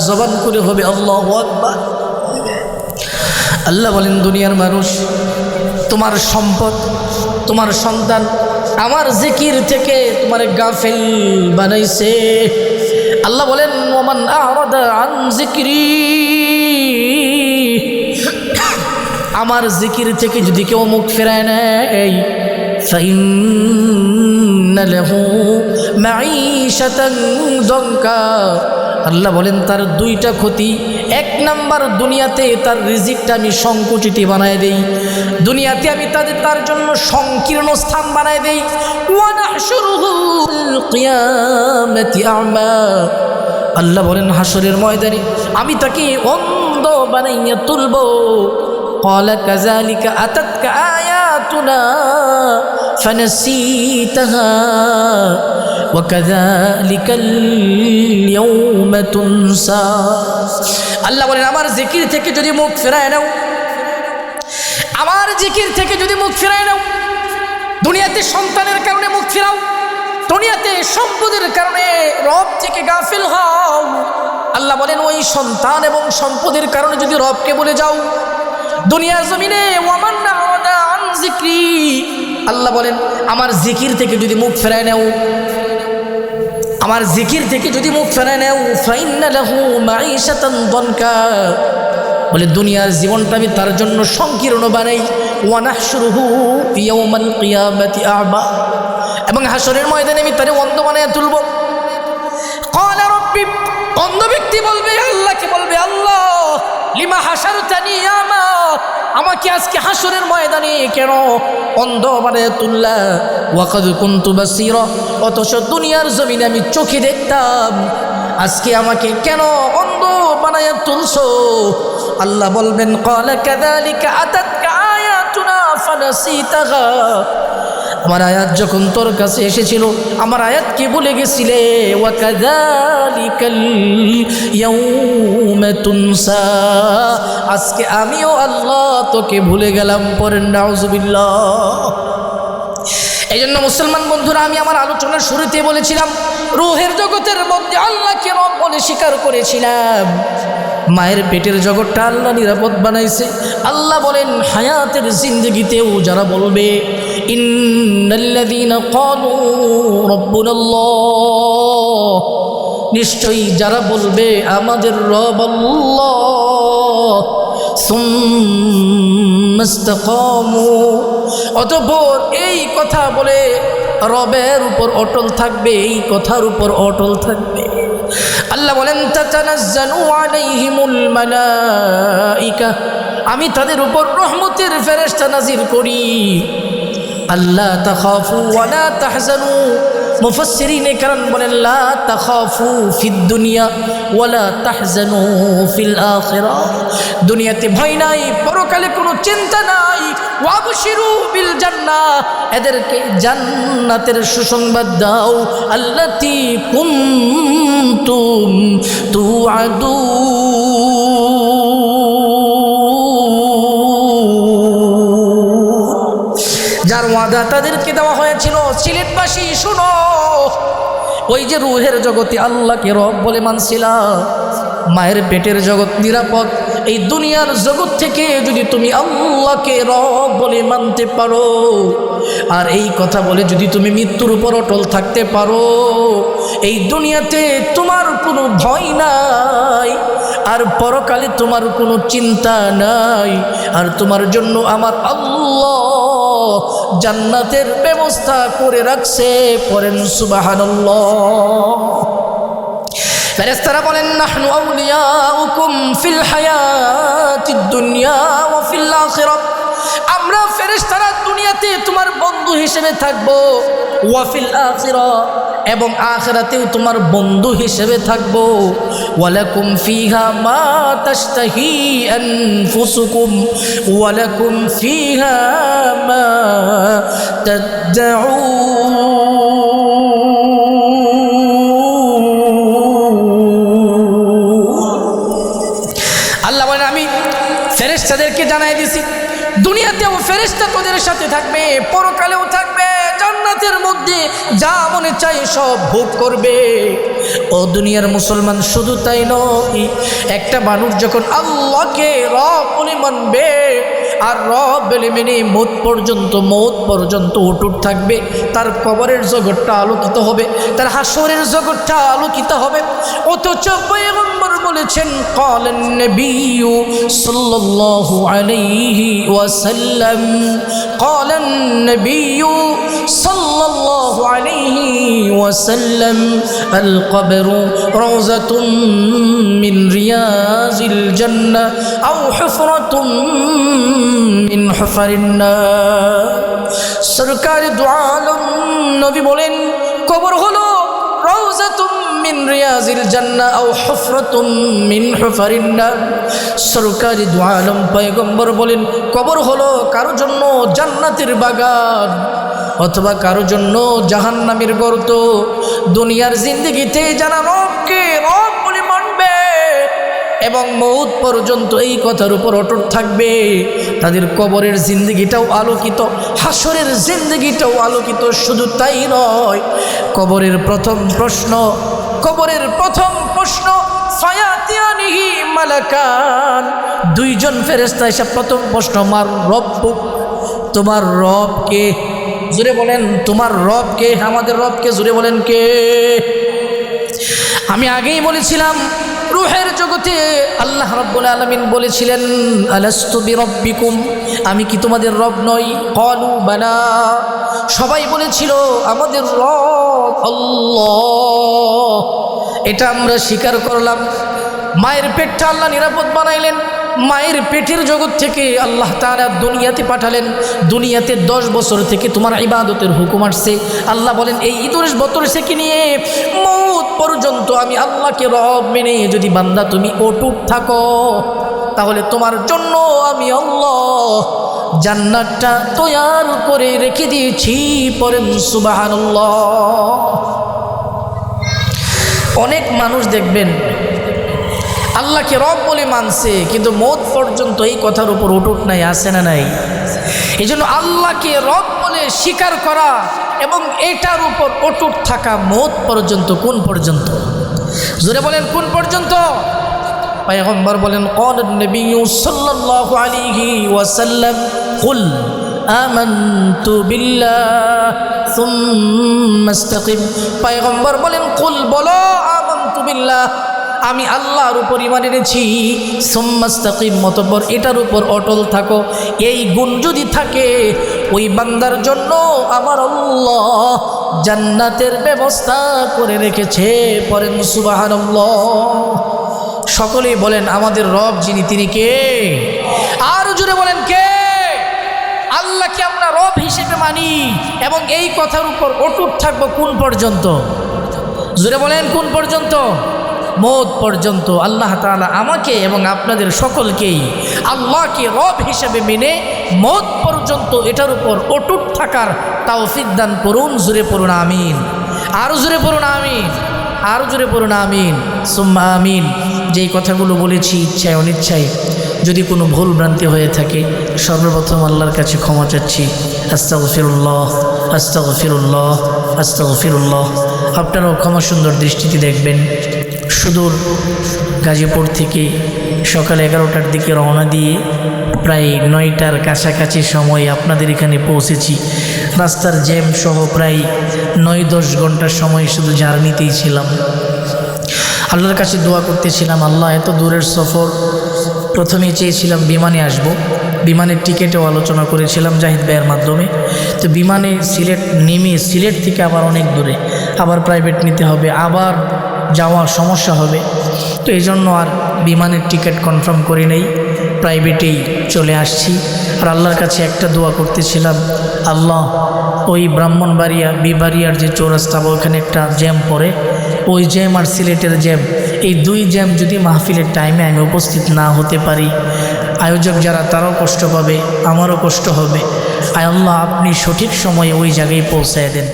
زبان করে হবে আল্লাহু আকবার। আল্লাহ বলেন, দুনিয়ার মানুষ, তোমার সম্পদ, তোমার সন্তান আমার জিকির থেকে তোমার গাফিল বানাইছে। আল্লাহ বলেন, ওমান আ'রাদা আন যিকরি, আমার জিকির থেকে যদি কেউ মুখ ফেরায় নেয়, ফাইন্না লাহু মাঈশাতান দানকা, আল্লাহ বলেন তার দুইটা ক্ষতি। এক নাম্বার, দুনিয়াতে তার রিজিকটা আমি সংকুচিত বানায় দেই, দুনিয়াতে আমি তার জন্য সংকীর্ণ স্থান বানায় দেই। ওয়া নাহশুরুহুল কিয়ামাতি আ'মা, আল্লাহ বলেন হাসরের ময়দানে আমি তাকে অন্ধ বানাইয়া তুলব। ক্বালা কাযালিকা আতাতকা আয়াতুনা ফানাসিতাহা ওয়া কাযালিকাল ইয়াওমা তুনসা। আল্লাহ বলেন, আমার জিকির থেকে যদি মুখ ফেরায় নাও, আমার জিকির থেকে যদি মুখ ফেরায় নাও, দুনিয়াতে সন্তানের কারণে মুখ ফেরাও, দুনিয়াতে সম্পদের কারণে রব থেকে গাফিল হও, আল্লাহ বলেন ওই সন্তান এবং সম্পদের কারণে যদি রবকে বলে যাও দুনিয়ার জমিনে, ওয়ামান আ'রাদা আন যিকরি, আল্লাহ বলেন আমার জিকির থেকে যদি মুখ ফেরায় নাও, আমার জিকির থেকে যদি মুখ ফেরায় নাও, ফাইন্না লাহু মাঈশাতান দানকা, বলে দুনিয়ার জীবনটা আমি তার জন্য সংকীর্ণ বানাই। ওয়া নাহশুরুহু ইয়াওমাল কিয়ামাতি আ'মা, এবং হাসরের ময়দানে আমি তারে অন্ধ বানায়া তুলব। ক্বালা রাব্বি, অন্ধ ব্যক্তি বলবে আল্লাহকে, বলবে আল্লাহ লিমা হাশারতানি আ'মা, আমাকে আজকে হাসরের ময়দানে কেন অন্ধ বানায়া তুললা? ওয়া কাদ কুনতু বাসীরা, অথচ দুনিয়ার জমিনে আমি চোখে দেখতাম, আজকে আমাকে কেন অন্ধ বানায়া তুলছো? আল্লাহ বলবেন, ক্বালা কাযালিকা আতাতকা আয়াতুনা ফানাসিতাহা, আমার আয়াত যখন তোর কাছে এসেছিল আমার আয়াত কি ভুলে গেছিলে? ওয়া কাযালিকাল ইয়াওমা তুনসা, আজকে আমিও আল্লাহ তোকে ভুলে গেলাম। পড়েন নাউযুবিল্লাহ। এই জন্য মুসলমান বন্ধুরা, আমি আমার আলোচনার শুরুতে বলেছিলাম, রূহের জগতের মধ্যে আল্লাহকে রব বলে স্বীকার করেছিলাম। মায়ের পেটের জগৎটা আল্লাহ নিরাপদ বানাইছে। আল্লাহ বলেন হায়াতের জিন্দেগিতেও যারা বলবে ইন্নাল্লাযীনা ক্বালু রাব্বুনাল্লাহ, নিশ্চয়ই যারা বলবে আমাদের রব আল্লাহ, সুম্মা ইসতাকামু, অতঃপর এই কথা বলে রবের উপর অটল থাকবে, এই কথার উপর অটল থাকবে। আল্লাহ বলেন তাতানাজ্জালু আলাইহিমুল মালাইকা, আমি তাদের উপর রহমতের ফেরেশতা নাজিল করি। আল্লাহ তাখাফু ওয়া লা তাহজানু, মুফাসসিরিন کرام বলেন লা তাখাফু ফিদ দুনিয়া ওয়া লা তাহজানু ফিল আখিরা, দুনিয়াতে ভয় নাই, পরকালে কোনো চিন্তা নাই। ওয়াবশিরু বিল জান্নাহ, এদেরকে জান্নাতের সুসংবাদ দাও। আল্লাতী কুনতুম তুআদুন, যার ওয়াদা তাদেরকে দেওয়া হয় হয়েছিল। সিলেটবাসী শুনো, ওই যে রুহের জগতে আল্লাহকে রব বলে মানছিলা, মায়ের পেটের জগৎ নিরাপদ। এই দুনিয়ার জগৎ থেকে যদি তুমি আল্লাহকে রব বলে মানতে পারো, আর এই কথা বলে যদি তুমি মৃত্যুর উপর অটল থাকতে পারো, এই দুনিয়াতে তোমার কোনো ভয় নাই, আর পরকালে তোমার কোনো চিন্তা নাই, আর তোমার জন্য আমার আল্লাহ জান্নাতের ব্যবস্থা করে রাখছে। পড়েন সুবহানাল্লাহ। ফেরেশতারা বলেন, নাহনু আউলিয়াউকুম ফিল হায়াতিদ দুনিয়া ওয়া ফিল আখিরাহ, আমরা ফেরেশতারা দুনিয়াতে তোমার বন্ধু হিসেবে থাকবো, ওয়া ফিল আখিরাহ, এবং আখিরাতেও তোমার বন্ধু হিসেবে থাকবো। ওয়ালাকুম ফিহা মা তাশতাহি আনফুসুকুম ওয়ালাকুম ফিহা মা তাদউন। আল্লাহ বলেন, আমি ফেরেশতাদেরকে জানাই দিছি, দুনিয়াতেও ফেরেশতা তোদের সাথে থাকবে, পরকালেও থাকবে, জান্নাতের মধ্যে যা মনে চাই সব ভোগ করবে। ও দুনিয়ার মুসলমান, শুধু তাই নয়, একটা মানুষ যখন আল্লাহকে রব বলে মানবে আর রব বলে মেনে মৌত পর্যন্ত অটুট থাকবে, তার কবরের জগৎটা আলোকিত হবে, তার হাসরের জগৎটা আলোকিত হবে। অথচ পয়গম্বর বলেছেন, ক্বালান নবিয়্যু সাল্লাল্লাহু আলাইহি ওয়াসাল্লাম, ক্বালান নবিয়্যু সাল্লাল্লাহু আলাইহি ওয়াসাল্লাম, আল কবরু রাউযাতুন মিন রিয়াজিল জান্নাহ আও হুফরাতুন মিন হুফারিন নার। সরকার দু আলম নবী বলেন, কবর হলো রাউযাতুম মিন রিয়াজিল জান্নাহ আও হুফরাতুম মিন হুফারিন নার। সরকার দু আলম পয়গম্বর বলেন, কবর হলো কারো জন্য জান্নাতের বাগান, অথবা কারো জন্য জাহান্নামের গর্ত। দুনিয়ার জিন্দেগিতে যারা রবকে রব বলে মানবে এবং মৌত পর্যন্ত এই কথার উপর অটুট থাকবে, তাদের কবরের জিন্দেগিটাও আলোকিত, হাসরের জিন্দেগিটাও আলোকিত। শুধু তাই নয়, কবরের প্রথম প্রশ্ন ফায়াতিয়ানিহি মালাকান, দুইজন ফেরেশতা এসে প্রথম প্রশ্ন, মার রব্বুক, তোমার রব কে? জোরে বলেন, তোমার রব কে? আমাদের রব কে? জোরে বলেন কে? আমি আগেই বলেছিলাম, রূহের জগতে আল্লাহ রাব্বুল আলামিন বলেছিলেন, আলাস্তু বিরাব্বিকুম, আমি কি তোমাদের রব নই? ক্বালু বালা, সবাই বলেছিল আমাদের রব আল্লাহ। এটা আমরা স্বীকার করলাম। মায়ের পেটটা আল্লাহ নিরাপদ বানাইলেন, মায়ের পেটের জগৎ থেকে আল্লাহ তাআলা দুনিয়াতে পাঠালেন। দুনিয়াতে 10 বছর থেকে তোমার ইবাদতের হুকুম আসছে। আল্লাহ বলেন, এই 10 বছর থেকে নিয়ে মৌত পর্যন্ত আমি আল্লাহকে রব মেনে যদি বান্দা তুমি অটুট থাকো, তাহলে তোমার জন্য আমি আল্লাহ জান্নাতটা তৈয়ার করে রেখে দিয়েছি। পড়েন সুবহানাল্লাহ। অনেক মানুষ দেখবেন আল্লাহকে রব বলে মানছে, কিন্তু মৌত পর্যন্ত এই কথার উপর অটুট নাই, আছে না নাই? এই জন্য আল্লাহকে রব বলে স্বীকার করা এবং এটার উপর অটুট থাকা মৌত পর্যন্ত। কোন পর্যন্ত? জোরে বলেন, কোন পর্যন্ত? পয়গম্বর বলেন, ক্বালান নবিয়্যু সাল্লাল্লাহু আলাইহি ওয়াসাল্লাম, কুল আমানতু বিল্লাহ সুম্মা ইসতাকিম। পয়গম্বর বলেন, কুল, বলো, আমানতু বিল্লাহ, আমি আল্লাহর উপর ঈমান এনেছি, সুম্মা ইসতাকিম, অতঃপর এটার উপর অটল থাকো। এই গুণ যদি থাকে, ওই বান্দার জন্য আমার আল্লাহ জান্নাতের ব্যবস্থা করে রেখেছে। পড়েন সুবহানাল্লাহ। সকলেই বলেন, আমাদের রব যিনি, তিনি কে? আর জোরে বলেন, কে? আল্লাহকে আমরা রব হিসেবে মানি এবং এই কথার উপর অটুট থাকবো। কোন পর্যন্ত? জোরে বলেন, কোন পর্যন্ত? মৌত পর্যন্ত। আল্লাহ তাআলা আমাকে এবং আপনাদের সকলকেই আল্লাহকে রব হিসেবে মেনে মৌত পর্যন্ত এটার উপর অটুট থাকার তৌফিক দান করুন। জোরে পড়ুন আমিন। আরও জোরে পড়ুন আমিন। আরও জোরে পড়ুন আমিন, সুম্মা আমিন। যেই কথাগুলো বলেছি ইচ্ছায় অনিচ্ছায় যদি কোনো ভুল ভ্রান্তি হয়ে থাকে, সর্বপ্রথম আল্লাহর কাছে ক্ষমা চাচ্ছি। আস্তাগফিরুল্লাহ আস্তাগফিরুল্লাহ আস্তাগফিরুল্লাহ। আপনারাও ক্ষমা সুন্দর দৃষ্টিতে দেখবেন। সুদূর গাজীপুর থেকে সকাল 11টার দিকে রওনা দিয়ে প্রায় 9টার কাছাকাছি সময় আপনাদের এখানে পৌঁছেছি। রাস্তার জ্যাম সহ প্রায় 9-10 ঘন্টার সময় শুধু জার্নিতেই ছিলাম। আল্লাহর কাছে দোয়া করতেছিলাম, আল্লাহ এত দূরের সফর, প্রথমে চেয়েছিলাম বিমানে আসব, বিমানের টিকিটেও আলোচনা করেছিলাম জাহিদ ভাইয়ের মাধ্যমে। তো বিমানে সিলেট নেমে সিলেট থেকে আবার অনেক দূরে, আবার প্রাইভেট নিতে হবে, আবার যাওয়া সমস্যা হবে। তো এই জন্য আর বিমানের টিকিট কনফার্ম করি নেই, প্রাইভেটেই চলে আসছি। আর আল্লাহর কাছে একটা দোয়া করতেছিলাম, আল্লাহ ওই ব্রাহ্মণবাড়িয়া বিবাড়িয়ার যে চৌরাস্তা ওইখানে একটা জ্যাম পড়ে, ওই জ্যাম আর সিলেটের জ্যাম, এই 2 জ্যাম যদি মাহফিলের টাইমে আমি উপস্থিত না হতে পারি, আয়োজক যারা তারাও কষ্ট পাবে, আমারও কষ্ট হবে। আয় আল্লাহ আপনি সঠিক সময়ে ওই জায়গায় পৌঁছায় দেন।